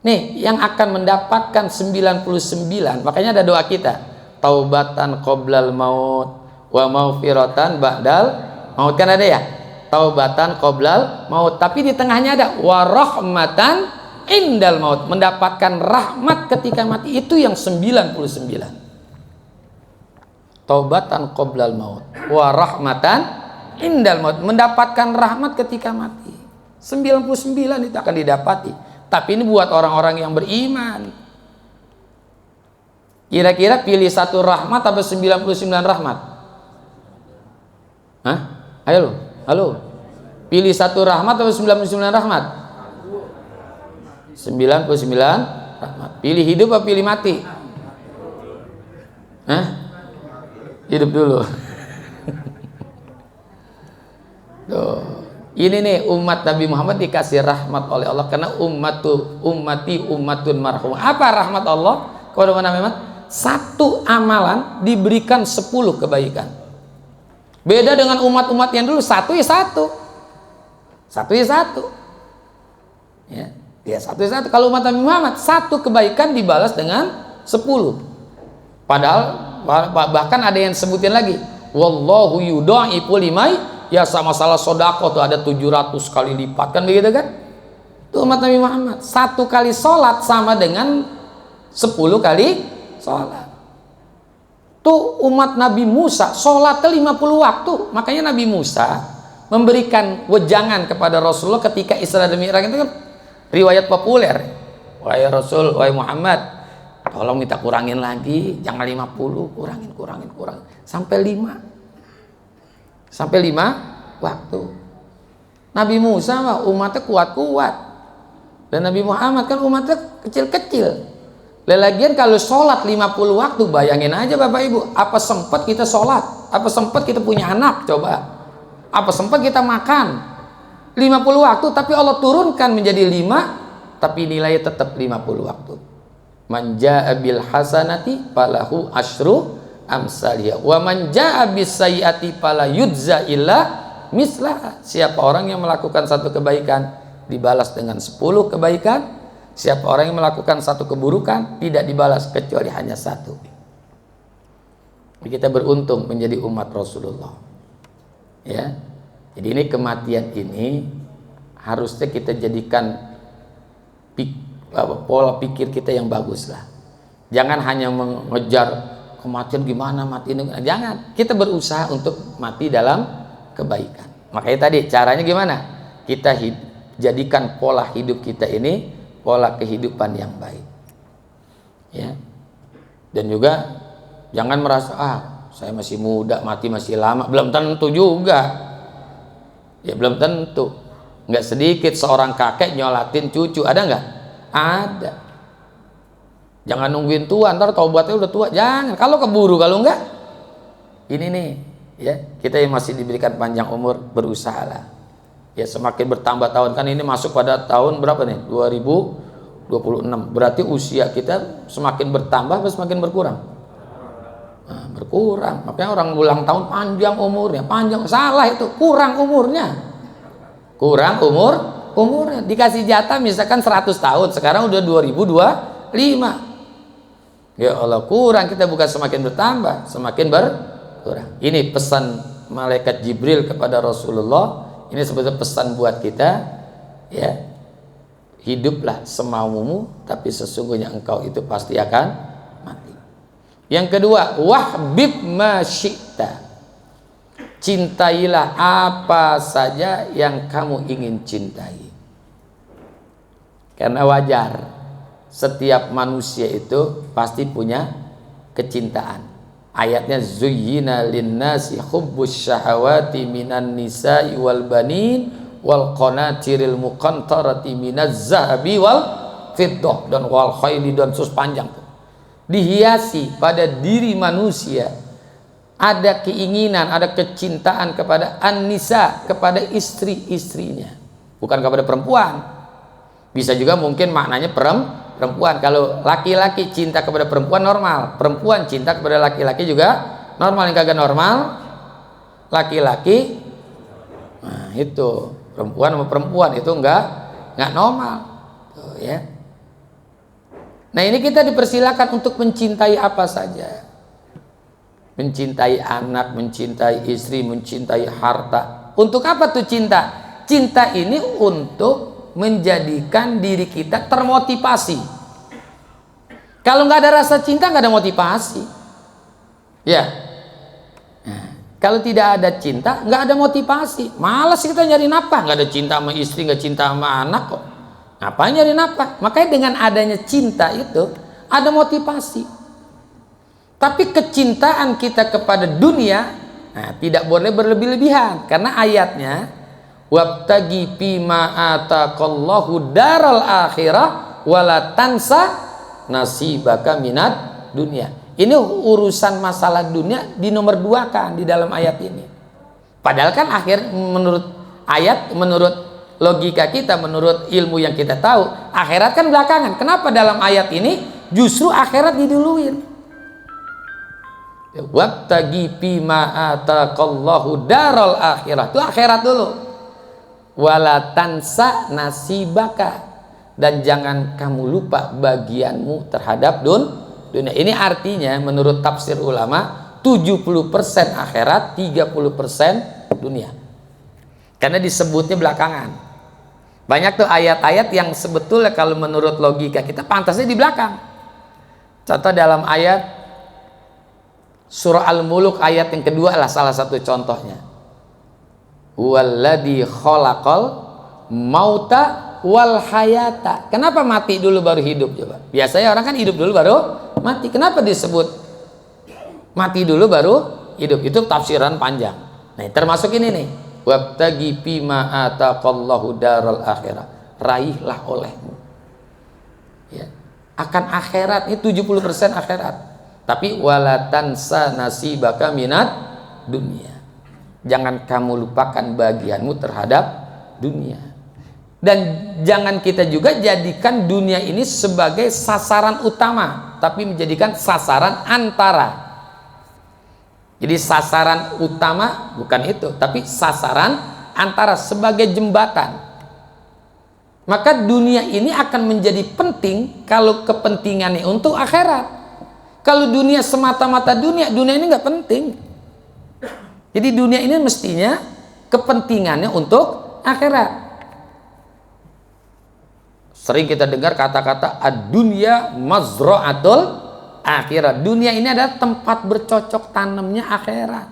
Nih, yang akan mendapatkan 99, makanya ada doa kita, taubatan qoblal maut wa maufiratan ba'dal maut, kan ada ya, taubatan qoblal maut, tapi di tengahnya ada warahmatan indal maut, mendapatkan rahmat ketika mati, itu yang 99. Taubatan qoblal maut warahmatan indal maut, mendapatkan rahmat ketika mati. 99 itu akan didapati. Tapi ini buat orang-orang yang beriman. Kira-kira pilih satu rahmat atau 99 rahmat? Hah? Ayo, halo. Pilih satu rahmat atau 99 rahmat? 99 rahmat. Pilih hidup atau pilih mati? Hah? Hidup dulu. Tuh. Ini nih umat Nabi Muhammad dikasih rahmat oleh Allah karena ummati ummatun marhum. Apa rahmat Allah kepada Nabi Muhammad? Satu amalan diberikan 10 kebaikan. Beda dengan umat-umat yang dulu, satu ya satu. Satu ya satu. Ya, satu ya satu. Kalau umat Nabi Muhammad, satu kebaikan dibalas dengan 10. Padahal bahkan ada yang sebutin lagi, wallahu yudha'ifu limay, ya sama salah sedekah tuh ada 700 kali lipat, kan begitu kan? Itu umat Nabi Muhammad. Satu kali sholat sama dengan 10 kali sholat. Tuh umat Nabi Musa sholatnya 50 waktu. Makanya Nabi Musa memberikan wejangan kepada Rasulullah ketika Isra dan Mi'raj. Itu kan riwayat populer. Wahai Rasul, wahai Muhammad, tolong minta kurangin lagi, jangan 50, kurangin sampai 5 waktu. Nabi Musa mah umatnya kuat-kuat, dan Nabi Muhammad kan umatnya kecil-kecil. Lagian kalau sholat 50 waktu, bayangin aja Bapak Ibu, apa sempat kita sholat, apa sempat kita punya anak, coba apa sempat kita makan 50 waktu, tapi Allah turunkan menjadi 5, tapi nilainya tetap 50 waktu. Man jaa bil hasanati falahu asyru amsaliyah wa man jaa bis sayyiati fala yujza illa mislah. Siapa orang yang melakukan satu kebaikan dibalas dengan 10 kebaikan. Siapa orang yang melakukan satu keburukan tidak dibalas kecuali hanya 1. Kita beruntung menjadi umat Rasulullah. Ya. Jadi ini kematian ini harusnya kita jadikan pola pikir kita yang bagus lah. Jangan hanya mengejar kematian gimana mati ini. Jangan. Kita berusaha untuk mati dalam kebaikan. Makanya tadi caranya gimana? Kita jadikan pola hidup kita ini pola kehidupan yang baik. Ya. Dan juga jangan merasa saya masih muda, mati masih lama. Belum tentu juga. Ya belum tentu. Nggak sedikit seorang kakek nyolatin cucu, ada nggak? Ada. Jangan nungguin tua, ntar taubatnya udah tua. Jangan. Kalau keburu, kalau enggak, ini nih, ya kita yang masih diberikan panjang umur, berusahalah. Ya semakin bertambah tahun, kan ini masuk pada tahun berapa nih? 2026. Berarti usia kita semakin bertambah atau semakin berkurang? Nah, berkurang. Makanya orang ulang tahun panjang umurnya, panjang. Salah itu, kurang umurnya. Kurang umurnya. Dikasih jatah misalkan 100 tahun, sekarang udah 2025. Ya Allah, kurang. Kita bukan semakin bertambah, semakin berkurang. Ini pesan malaikat Jibril kepada Rasulullah. Ini sebetulnya pesan buat kita, ya, hiduplah semaumu, tapi sesungguhnya engkau itu pasti akan mati. Yang kedua, wahbib ma syi'ta, cintailah apa saja yang kamu ingin cintai. Karena wajar, setiap manusia itu pasti punya kecintaan. Ayatnya zuyyina linnasi hubbus syahawati minan nisa'i wal banin wal qanatiril muqantarati minaz zahabi wal fiddah dan wal khayli, dan sus panjang tuh. Dihiasi pada diri manusia ada keinginan, ada kecintaan kepada an-nisa, kepada istri-istrinya, bukan kepada perempuan. Bisa juga mungkin maknanya perempuan. Kalau laki-laki cinta kepada perempuan normal, perempuan cinta kepada laki-laki juga normal. Yang kagak normal laki-laki, nah itu perempuan sama perempuan itu nggak normal tuh, ya. Nah ini kita dipersilakan untuk mencintai apa saja, mencintai anak, mencintai istri, mencintai harta. Untuk apa tuh cinta? Cinta ini untuk menjadikan diri kita termotivasi. Kalau nggak ada rasa cinta, nggak ada motivasi, ya. Nah, kalau tidak ada cinta, nggak ada motivasi. Malas kita nyari nafkah, nggak ada cinta sama istri, nggak cinta sama anak kok. Ngapain nyari nafkah? Makanya dengan adanya cinta itu ada motivasi. Tapi kecintaan kita kepada dunia, nah, tidak boleh berlebih-lebihan, karena ayatnya wabtagi fima ataqallahu daral akhirah wala tansa nasibaka minat dunia. Ini urusan masalah dunia di nomor 2 kan di dalam ayat ini. Padahal kan menurut ayat, menurut logika kita, menurut ilmu yang kita tahu, akhirat kan belakangan. Kenapa dalam ayat ini justru akhirat diduluin? Wabtagi fima ataqallahu daral akhirah, itu akhirat dulu. Wala tansa nasibaka, dan jangan kamu lupa bagianmu terhadap dunia. Ini artinya menurut tafsir ulama 70% akhirat, 30% dunia. Karena disebutnya belakangan. Banyak tuh ayat-ayat yang sebetulnya kalau menurut logika kita pantasnya di belakang. Contoh dalam ayat surah Al-Muluk ayat yang kedua lah salah satu contohnya. Walladzi khalaqal mauta wal hayata. Kenapa mati dulu baru hidup coba? Biasanya orang kan hidup dulu baru mati. Kenapa disebut mati dulu baru hidup? Itu tafsiran panjang. Nah, termasuk ini nih. Wabtagi fima ataqallahu daral akhirah. Raihlah olehmu. Ya. Akan akhirat ini 70% akhirat. Tapi wala tansa nasibaka minat dunia. Jangan kamu lupakan bagianmu terhadap dunia. Dan jangan kita juga jadikan dunia ini sebagai sasaran utama, tapi menjadikan sasaran antara. Jadi sasaran utama bukan itu, tapi sasaran antara sebagai jembatan. Maka dunia ini akan menjadi penting kalau kepentingannya untuk akhirat. Kalau dunia semata-mata dunia ini nggak penting. Jadi dunia ini mestinya kepentingannya untuk akhirat. Sering kita dengar kata-kata ad-dunya mazra'atul akhirat. Dunia ini adalah tempat bercocok tanamnya akhirat.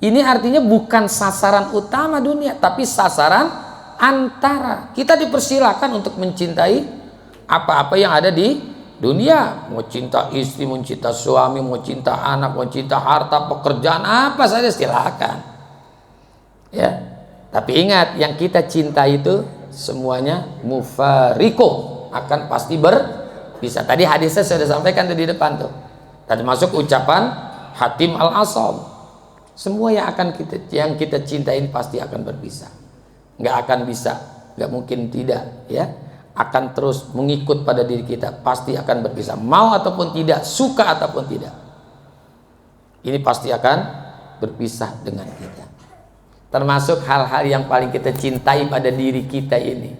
Ini artinya bukan sasaran utama dunia, tapi sasaran antara. Kita dipersilakan untuk mencintai apa-apa yang ada di dunia. Mau cinta istri, mau cinta suami, mau cinta anak, mau cinta harta, pekerjaan, apa saja silakan. Ya. Tapi ingat, yang kita cinta itu semuanya mufariko, akan pasti berpisah. Tadi hadisnya saya sudah sampaikan di depan tuh. Tadi masuk ucapan Hatim Al-Asam. Semua yang kita cintain pasti akan berpisah. Nggak akan bisa, nggak mungkin tidak, ya. Akan terus mengikut pada diri kita, pasti akan berpisah. Mau ataupun tidak, suka ataupun tidak. Ini pasti akan berpisah dengan kita. Termasuk hal-hal yang paling kita cintai pada diri kita ini.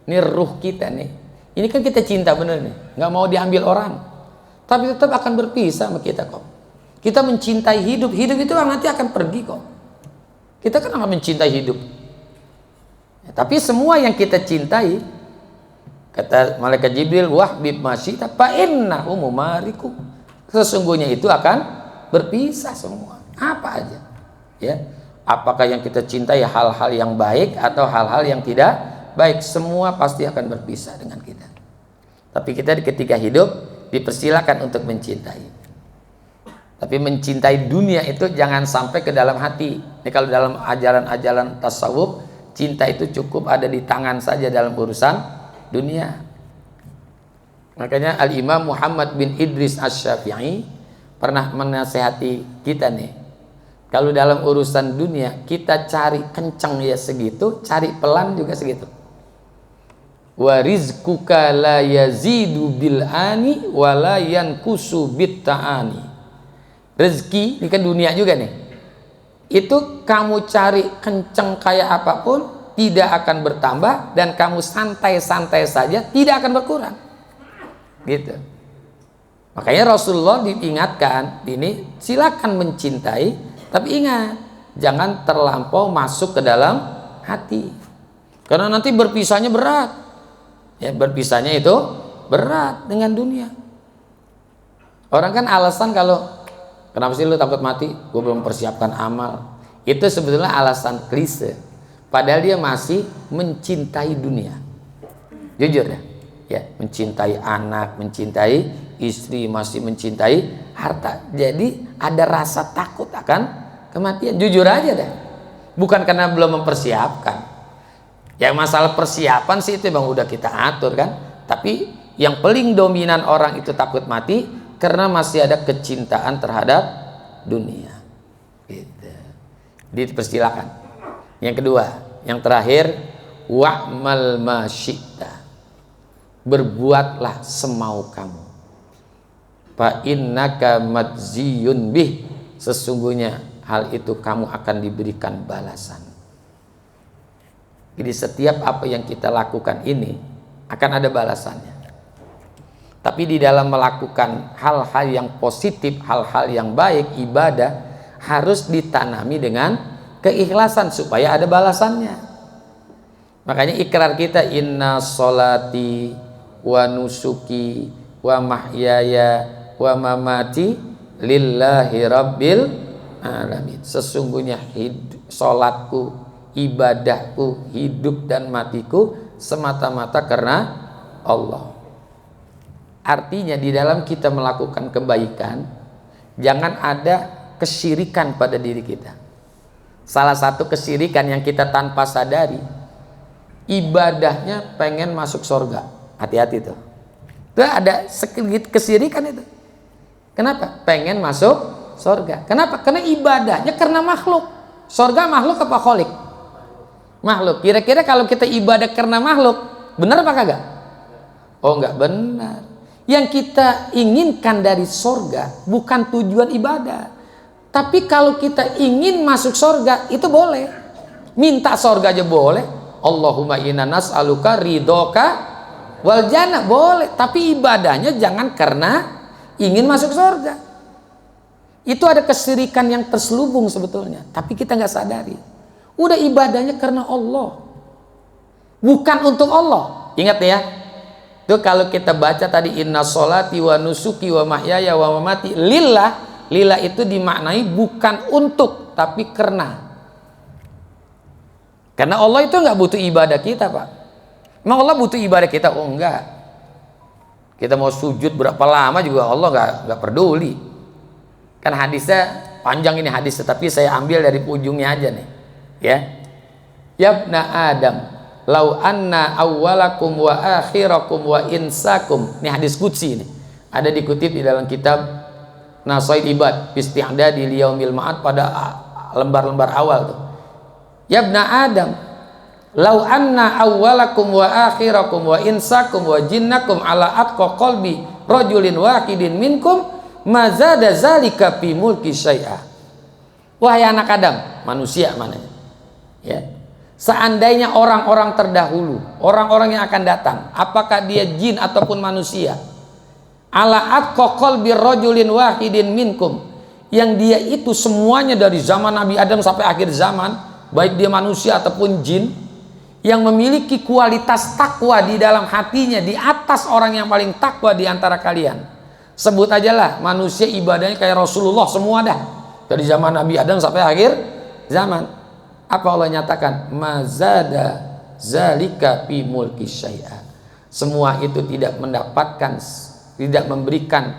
Ini ruh kita nih. Ini kan kita cinta bener nih. Nggak mau diambil orang. Tapi tetap akan berpisah sama kita kok. Kita mencintai hidup. Hidup itu nanti akan pergi kok. Kita kan akan mencintai hidup. Ya, tapi semua yang kita cintai, kata malaikat Jibril, wahbib masyita fa'innahu mumariku. Sesungguhnya itu akan berpisah semua. Apa aja. Ya. Apakah yang kita cintai hal-hal yang baik atau hal-hal yang tidak baik, semua pasti akan berpisah dengan kita. Tapi kita ketika hidup dipersilakan untuk mencintai. Tapi mencintai dunia itu jangan sampai ke dalam hati. Ini kalau dalam ajaran-ajaran tasawuf, cinta itu cukup ada di tangan saja dalam urusan dunia. Makanya Al-Imam Muhammad bin Idris Asy-Syafi'i pernah menasehati kita nih. Kalau dalam urusan dunia kita cari kencang ya segitu, cari pelan juga segitu. Wa rizquka la yazidu bil ani wa la yankusu bit ta'ani. Rezeki ini kan dunia juga nih. Itu kamu cari kencang kayak apapun tidak akan bertambah, dan kamu santai-santai saja tidak akan berkurang. Gitu. Makanya Rasulullah diingatkan ini, silakan mencintai, tapi ingat, jangan terlampau masuk ke dalam hati. Karena nanti berpisahnya berat. Ya, berpisahnya itu berat dengan dunia. Orang kan alasan kalau, kenapa sih lu takut mati? Gue belum persiapkan amal. Itu sebetulnya alasan klise. Padahal dia masih mencintai dunia. Jujur ya. Ya, mencintai anak, mencintai istri, masih mencintai harta. Jadi ada rasa takut akan kematian. Jujur aja deh. Bukan karena belum mempersiapkan. Ya masalah persiapan sih itu bang udah kita atur kan. Tapi yang paling dominan orang itu takut mati karena masih ada kecintaan terhadap dunia. Gitu. Dipersilakan. Yang kedua, Yang terakhir, wa'mal ma syi'ta. Berbuatlah semau kamu. Fa innaka madziyun bih. Sesungguhnya hal itu kamu akan diberikan balasan. Jadi setiap apa yang kita lakukan ini akan ada balasannya. Tapi di dalam melakukan hal-hal yang positif, hal-hal yang baik, ibadah, harus ditanami dengan keikhlasan supaya ada balasannya. Makanya ikrar kita, inna sholati wa nusuki wa mahyaya wa mamati lillahi rabbil alamin. Sesungguhnya sholatku, ibadahku, hidup dan matiku semata-mata karena Allah. Artinya di dalam kita melakukan kebaikan, jangan ada kesyirikan pada diri kita. Salah satu kesyirikan yang kita tanpa sadari, ibadahnya pengen masuk surga. Hati-hati tuh. Itu ada sedikit kesyirikan itu. Kenapa? Pengen masuk surga. Kenapa? Karena ibadahnya karena makhluk. Surga makhluk apa kholik? Makhluk. Kira-kira kalau kita ibadah karena makhluk, benar apa kagak? Oh, enggak benar. Yang kita inginkan dari surga bukan tujuan ibadah. Tapi kalau kita ingin masuk surga, itu boleh. Minta surga aja boleh. Allahumma inna nas'aluka ridhoka wal jannah, boleh. Tapi ibadahnya jangan karena ingin masuk surga. Itu ada kesyirikan yang terselubung sebetulnya, tapi kita nggak sadari. Udah ibadahnya karena Allah, bukan untuk Allah. Ingat ya, itu kalau kita baca tadi inna sholati wa nusuki wa mahyaya wa mamati lillah. Lillah itu dimaknai bukan untuk, tapi karena. Karena Allah itu nggak butuh ibadah kita, Pak. Emang Allah butuh ibadah kita? Oh enggak. Kita mau sujud berapa lama juga Allah nggak peduli. Kan hadisnya panjang ini hadisnya, tapi saya ambil dari ujungnya aja nih. Ya. Yabna Adam, lau anna awwalakum wa akhirakum wa insakum. Ini hadis qudsi ini. Ada dikutip di dalam kitab Nasaid Ibad Isti'dadi liyaumil ma'ad pada lembar-lembar awal tuh. Yabna Adam, lau anna awwalakum wa akhirakum wa insakum wa jinnakum ala atqa qalbi rajulin wahidin minkum mazada zalika fi mulki syai'a. Wahai anak Adam, manusia mananya. Ya. Seandainya orang-orang terdahulu, orang-orang yang akan datang, apakah dia jin ataupun manusia, ala atqa qalbi rajulin wahidin minkum, yang dia itu semuanya dari zaman Nabi Adam sampai akhir zaman, baik dia manusia ataupun jin, yang memiliki kualitas takwa di dalam hatinya di atas orang yang paling takwa di antara kalian. Sebut aja lah manusia ibadahnya kayak Rasulullah semua dah, dari zaman Nabi Adam sampai akhir zaman. Apa Allah nyatakan? Mazada zalika fi mulki syai'a. Semua itu tidak mendapatkan, tidak memberikan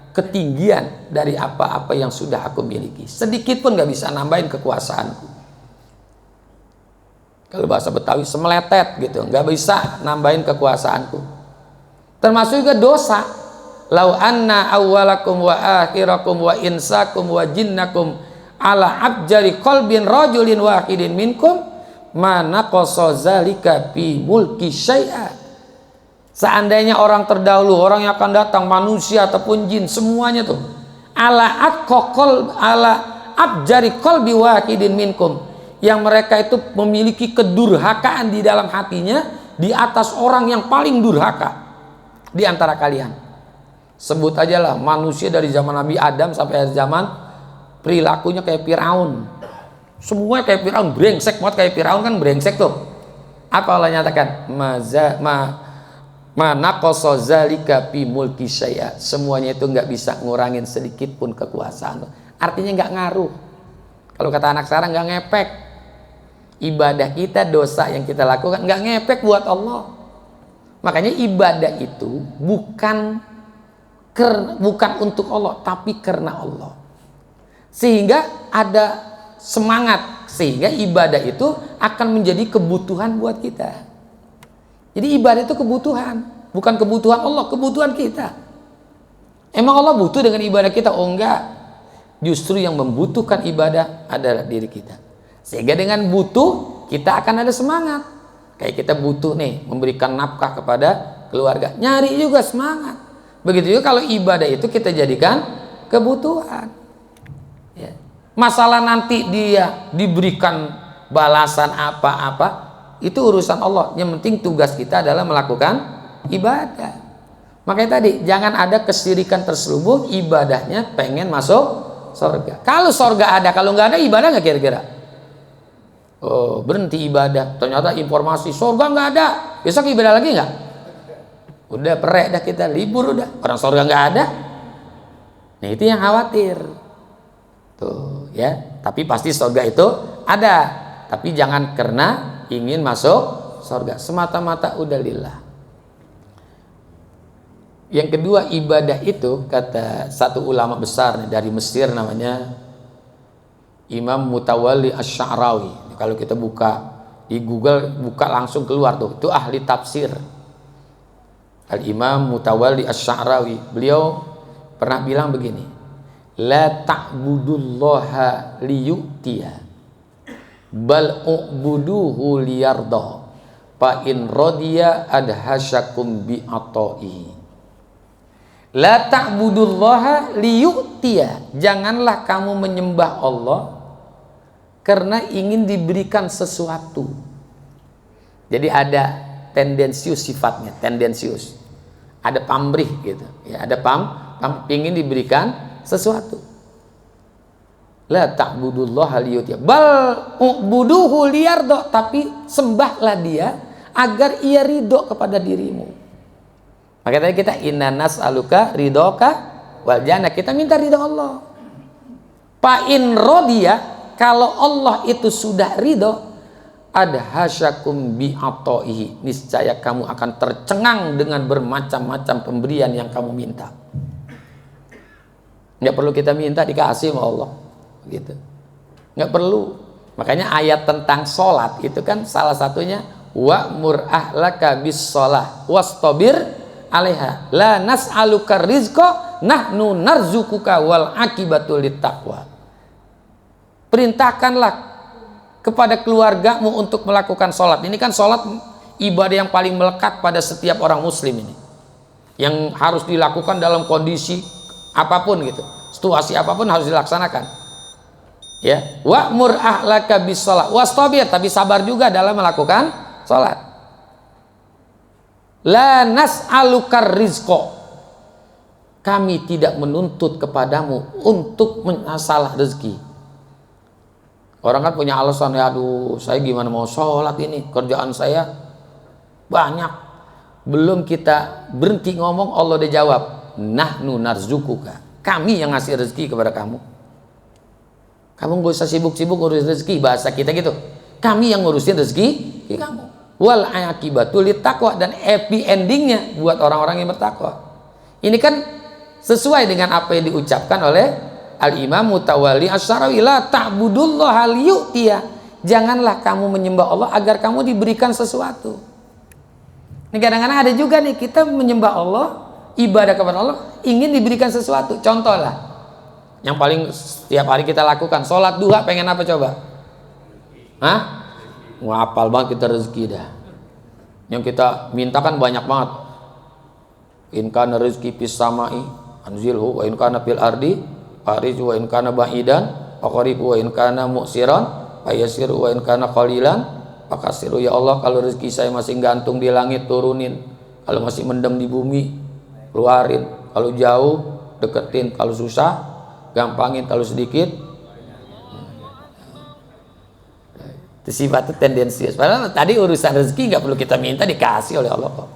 ketinggian dari apa-apa yang sudah aku miliki. Sedikit pun gak bisa nambahin kekuasaanku. Kalau bahasa Betawi semeletet gitu, gak bisa nambahin kekuasaanku. Termasuk juga dosa. Lau anna awwalakum wa akhirakum wa insakum wa jinnakum ala abjari qalbin rajulin wahidin minkum ma naqasa zalika fi mulki syai'a. Seandainya orang terdahulu, orang yang akan datang, manusia ataupun jin, semuanya tuh ala abjari qalbi wahidin minkum, yang mereka itu memiliki kedurhakaan di dalam hatinya di atas orang yang paling durhaka di antara kalian. Sebut aja lah manusia dari zaman Nabi Adam sampai akhir zaman, perilakunya kayak Firaun. Semuanya kayak Firaun, brengsek banget kayak Firaun, kan brengsek tuh. Apa Allah nyatakan? Naqasa zalika fi mulki syai'a. Semuanya itu nggak bisa ngurangin sedikit pun kekuasaan. Artinya nggak ngaruh. Kalau kata anak sekarang nggak ngepek. Ibadah kita, dosa yang kita lakukan nggak ngepek buat Allah. Makanya ibadah itu bukan untuk Allah, tapi karena Allah. Sehingga ada semangat, sehingga ibadah itu akan menjadi kebutuhan buat kita. Jadi ibadah itu kebutuhan, bukan kebutuhan Allah, kebutuhan kita. Emang Allah butuh dengan ibadah kita? Oh enggak. Justru yang membutuhkan ibadah adalah diri kita. Sehingga dengan butuh, kita akan ada semangat. Kayak kita butuh nih memberikan nafkah kepada keluarga, nyari juga semangat. Begitu juga kalau ibadah itu kita jadikan kebutuhan. Ya. Masalah nanti dia diberikan balasan apa-apa, itu urusan Allah. Yang penting tugas kita adalah melakukan ibadah. Makanya tadi jangan ada kesyirikan terselubung, ibadahnya pengen masuk surga. Kalau surga ada, kalau nggak ada ibadah nggak kira-kira? Oh, berhenti ibadah. Ternyata informasi surga nggak ada. Besok ibadah lagi nggak? Udah perek dah kita, libur udah. Orang surga nggak ada. Nah itu yang khawatir. Tuh ya. Tapi pasti surga itu ada. Tapi jangan karena ingin masuk surga. Semata-mata udah lillah. Yang kedua, ibadah itu kata satu ulama besar dari Mesir namanya Imam Mutawalli Asy-Sya'rawi. Kalau kita buka di Google, buka langsung keluar tuh. Itu ahli tafsir. Al-Imam Mutawalli Asy-Sya'rawi. Beliau pernah bilang begini. La ta'budullaha liyu'tiya bal u'buduhu liyarda fa in radiya adhasyakum bi'ata'i. La ta'budullaha liyu'tiya. Janganlah kamu menyembah Allah karena ingin diberikan sesuatu. Jadi ada tendensius sifatnya, tendensius. Ada pamrih gitu. Ya, ada ingin diberikan sesuatu. La ta'budullaha liyu'tiya bal u'buduhu liyarda. Tapi sembahlah dia agar ia ridho kepada dirimu. Maka tadi kita inna nas'aluka ridhoka wal jannah, kita minta ridho Allah. Fa in rodiya, kalau Allah itu sudah ridho, adhasyakum bi'ata'ihi, niscaya kamu akan tercengang dengan bermacam-macam pemberian yang kamu minta. Nggak perlu kita minta, dikasih sama Allah gitu. Nggak perlu. Makanya ayat tentang sholat itu kan salah satunya wa'mur ahlaka bis sholah wastabir alaiha la nas'aluka rizqa nahnu narzukuka wal akibatu littaqwa. Perintahkanlah kepada keluargamu untuk melakukan sholat. Ini kan sholat ibadah yang paling melekat pada setiap orang muslim ini, yang harus dilakukan dalam kondisi apapun gitu, situasi apapun harus dilaksanakan. Ya, wa'mur ahlaka bis sholat wastabir, tapi sabar juga dalam melakukan sholat. La nas'alukar rizqo, kami tidak menuntut kepadamu untuk masalah rezeki. Orang kan punya alasan, ya aduh saya gimana mau sholat ini, kerjaan saya banyak. Belum kita berhenti ngomong Allah udah jawab, nahnu narzukuka, kami yang ngasih rezeki kepada kamu. Kamu gak usah sibuk-sibuk ngurusin rezeki, bahasa kita gitu. Kami yang ngurusin rezeki kamu. Wal akibatu littaqwa, dan happy endingnya buat orang-orang yang bertakwa. Ini kan sesuai dengan apa yang diucapkan oleh Al-Imam Mutawalli Asy-Sya'rawi, la ta'budullaha liyu'tiya. Janganlah kamu menyembah Allah agar kamu diberikan sesuatu. Ini kadang-kadang ada juga nih, kita menyembah Allah, ibadah kepada Allah, ingin diberikan sesuatu. Contoh lah, yang paling setiap hari kita lakukan, sholat duha, pengen apa coba? Hah? Ngapal banget kita rezeki dah. Yang kita minta kan banyak banget. In kana rizqi fis samai anzilhu wa in kana fil ardi farij wa in kana ba'idan faqrib wa in kana mu'siran fayasiru wa in kana qalilan fakasiru. Ya Allah, kalau rezeki saya masih gantung di langit, turunin. Kalau masih mendem di bumi, keluarin. Kalau jauh, deketin. Kalau susah, gampangin. Kalau sedikit, itu sifatnya tendensius. Padahal tadi urusan rezeki nggak perlu kita minta, dikasih oleh Allah kok.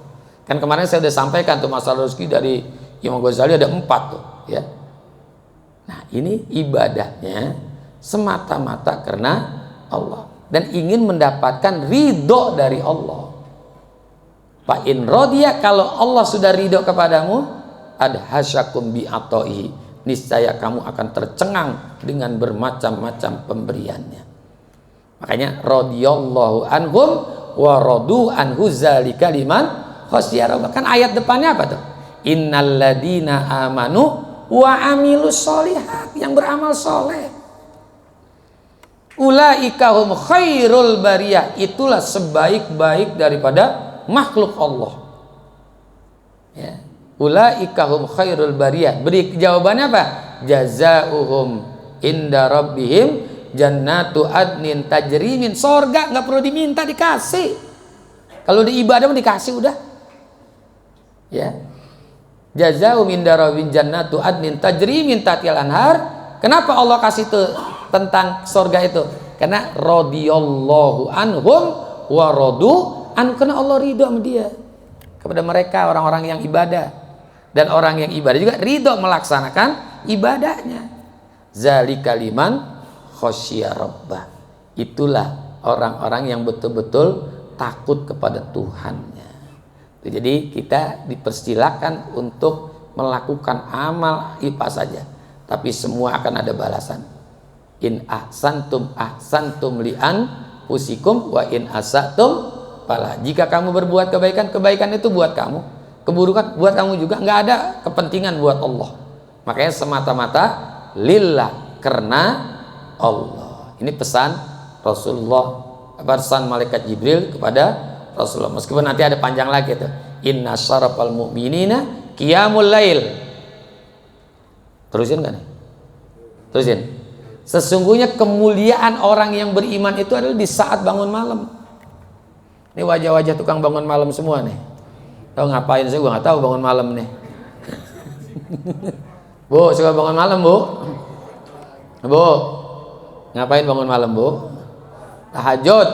Kan kemarin saya udah sampaikan tuh masalah rezeki dari Imam Ghazali ada 4 tuh ya. Nah ini ibadahnya semata-mata karena Allah dan ingin mendapatkan ridho dari Allah. Fa in rodiya, kalau Allah sudah ridho kepadamu, adhasyakum bi'ata'ihi, niscaya kamu akan tercengang dengan bermacam-macam pemberiannya. Makanya radhiyallahu anhum wa radu anhu zalika liman khasyiya rabbah. Kan ayat depannya apa tuh? Innalladzina amanu wa amilus sholihat, yang beramal soleh. Ulaika hum khairul bariyah, itulah sebaik-baik daripada makhluk Allah. Ya. Ulaika hum khairul bariyah. Beri jawabannya apa? Jazaohum inda rabbihim jannatu adnin tajri min, sorga nggak perlu diminta, dikasih. Kalau di ibadah mah dikasih udah. Ya. Jazaohum inda rabbihim jannatu adnin tajri min tahtiha anhar. Kenapa Allah kasih itu tentang sorga itu? Karena radhiyallahu anhum wa radu an, karena Allah ridho sama dia, kepada mereka orang-orang yang ibadah, dan orang yang ibadah juga ridho melaksanakan ibadahnya. Zalika liman khosya rabbah, itulah orang-orang yang betul-betul takut kepada Tuhannya. Jadi kita dipersilakan untuk melakukan amal apa saja, tapi semua akan ada balasan. In ahsantum ahsantum li'an usikum wa in asatum fala. Jika kamu berbuat kebaikan, kebaikan itu buat kamu, keburukan buat kamu juga, nggak ada kepentingan buat Allah. Makanya semata-mata lillah, karena Allah. Ini pesan Rasulullah, pesan malaikat Jibril kepada Rasulullah. Meskipun nanti ada panjang lagi itu. Inna syarafal mu'minina qiyamul lail. Terusin kan? Terusin. Sesungguhnya kemuliaan orang yang beriman itu adalah di saat bangun malam. Ini wajah-wajah tukang bangun malam semua nih. Tahu ngapain sih? Gua nggak tahu bangun malam nih. Bu, suka bangun malam, Bu? Bu, ngapain bangun malam, Bu? Tahajud.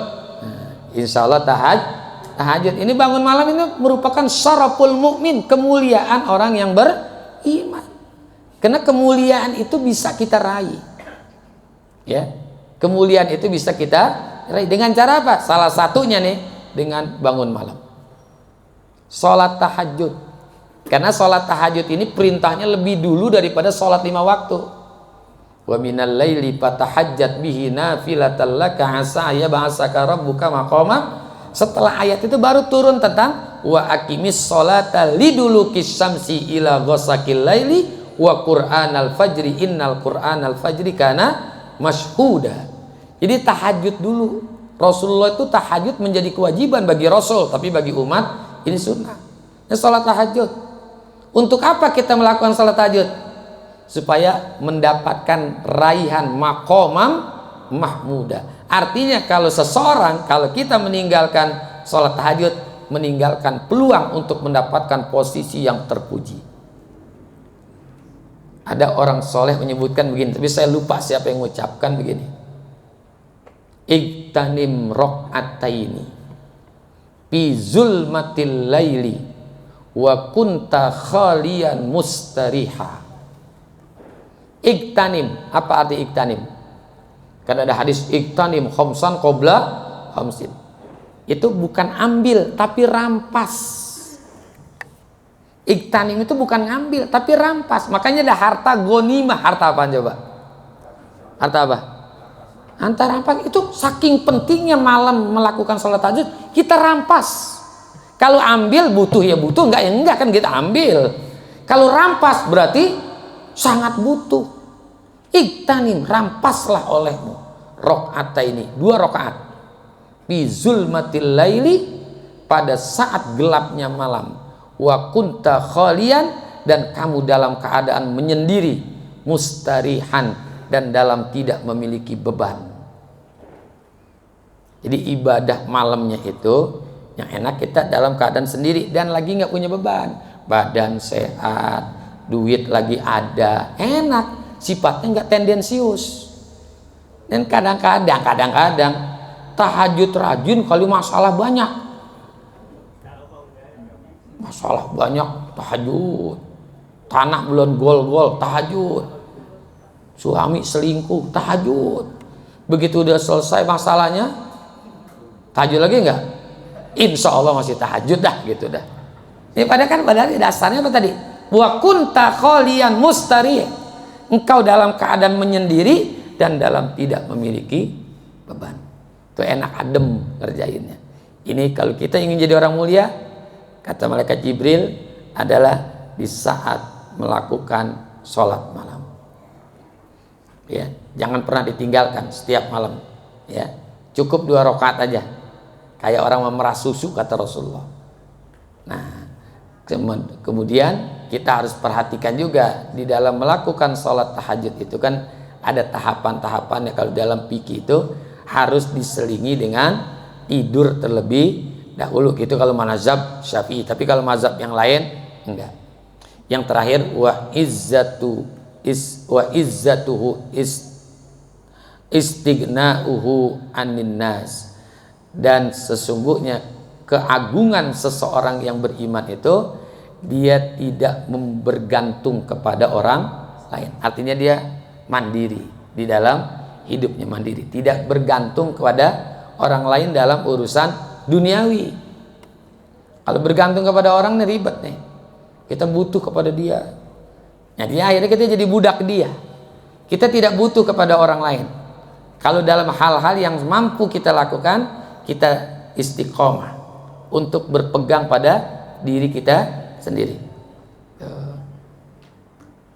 Insya Allah tahajud. Ini bangun malam ini merupakan syaraful mukmin, kemuliaan orang yang beriman. Karena kemuliaan itu bisa kita raih. Ya, kemuliaan itu bisa kita raih dengan cara apa? Salah satunya nih dengan bangun malam, sholat tahajud. Karena sholat tahajud ini perintahnya lebih dulu daripada sholat 5 waktu. Wa minal laili fatahajjat bihi nafilatan laka asa yab'asaka rabbuka maqama. Setelah ayat itu baru turun tentang wa aqimis sholata lidulukis syamsi ila ghasaqil laili wa qur'anal fajri innal qur'anal fajri kana masyhuda. Jadi tahajud dulu. Rasulullah itu tahajud menjadi kewajiban bagi Rasul, tapi bagi umat ini sunnah. Ini sholat tahajud. Untuk apa kita melakukan sholat tahajud? Supaya mendapatkan raihan maqamam mahmuda. Artinya kalau seseorang, kalau kita meninggalkan sholat tahajud, meninggalkan peluang untuk mendapatkan posisi yang terpuji. Ada orang soleh menyebutkan begini, tapi saya lupa siapa yang mengucapkan begini. Iktanim rok'ataini fi zulmatil laili wa kunta khalian mustariha. Iktanim, apa arti iktanim? Karena ada hadis iktanim khamsan qabla khamsin. Itu bukan ambil tapi rampas. Iktanim itu bukan ngambil tapi rampas. Makanya ada harta ghanimah. Harta apa coba? Harta apa? Harta rampas. Itu saking pentingnya malam melakukan sholat tahajud, kita rampas. Kalau ambil butuh ya butuh, enggak ya enggak, kan kita ambil. Kalau rampas berarti sangat butuh. Iktanim, rampaslah olehmu rakaataini, 2 rakaat. Fi zulmatil laili, pada saat gelapnya malam. Wa kunta khalian, dan kamu dalam keadaan menyendiri, mustarihan, dan dalam tidak memiliki beban. Jadi ibadah malamnya itu yang enak kita dalam keadaan sendiri dan lagi nggak punya beban, badan sehat, duit lagi ada, enak, sifatnya nggak tendensius. Dan kadang-kadang tahajud rajin kali masalah banyak. Masalah banyak tahajud, tanah belum gol-gol tahajud, suami selingkuh tahajud, begitu udah selesai masalahnya tahajud lagi enggak? Insya Allah masih tahajud dah gitu dah. Ini padahal dasarnya apa tadi? Wa kunta khalian mustari, engkau dalam keadaan menyendiri dan dalam tidak memiliki beban. Itu enak adem ngerjainnya. Ini kalau kita ingin jadi orang mulia, kata malaikat Jibril, adalah di saat melakukan sholat malam. Ya, jangan pernah ditinggalkan setiap malam. Ya, cukup 2 rakaat aja. Kayak orang memerah susu kata Rasulullah. Nah, kemudian kita harus perhatikan juga di dalam melakukan sholat tahajud itu kan ada tahapan-tahapannya. Kalau dalam fikih itu harus diselingi dengan tidur terlebih dahulu gitu kalau mazhab Syafi'i. Tapi kalau mazhab yang lain enggak. Yang terakhir wa izzatuhu istighna'uhu anin nas. Dan sesungguhnya keagungan seseorang yang beriman itu dia tidak bergantung kepada orang lain. Artinya dia mandiri di dalam hidupnya, mandiri, tidak bergantung kepada orang lain dalam urusan duniawi. Kalau bergantung kepada orang nih ribet nih. Kita butuh kepada dia. Jadi akhirnya kita jadi budak dia. Kita tidak butuh kepada orang lain. Kalau dalam hal-hal yang mampu kita lakukan, kita istiqomah untuk berpegang pada diri kita sendiri.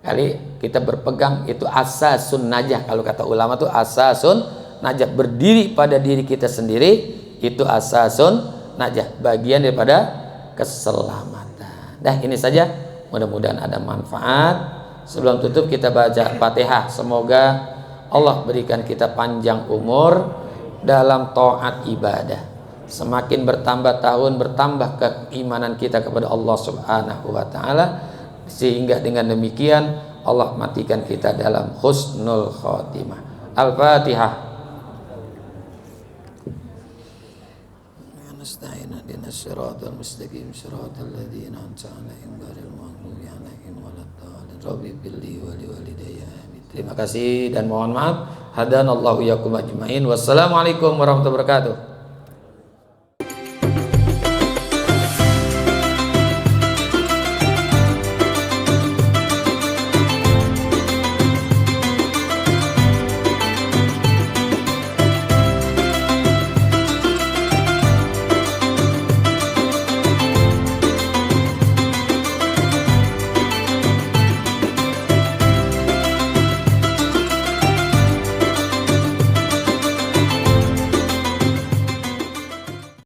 Kali kita berpegang itu asasun najah. Kalau kata ulama itu asasun najah, berdiri pada diri kita sendiri itu asasun najah, bagian daripada keselamatan. Dah ini saja, mudah-mudahan ada manfaat. Sebelum tutup kita baca Fatihah. Semoga Allah berikan kita panjang umur dalam taat ibadah. Semakin bertambah tahun, bertambah keimanan kita kepada Allah Subhanahu wa taala, sehingga dengan demikian Allah matikan kita dalam husnul khotimah. Al-Fatihah. Nasta'inu ihdinas siratal mustaqim siratal ladzina an'amta 'alaihim ghairil maghdubi 'alaihim waladdallin. Rabbi billi wa liwalidayya amin. Terima kasih dan mohon maaf. Hadanallahu iyyakum ajmain. Wassalamualaikum warahmatullahi wabarakatuh.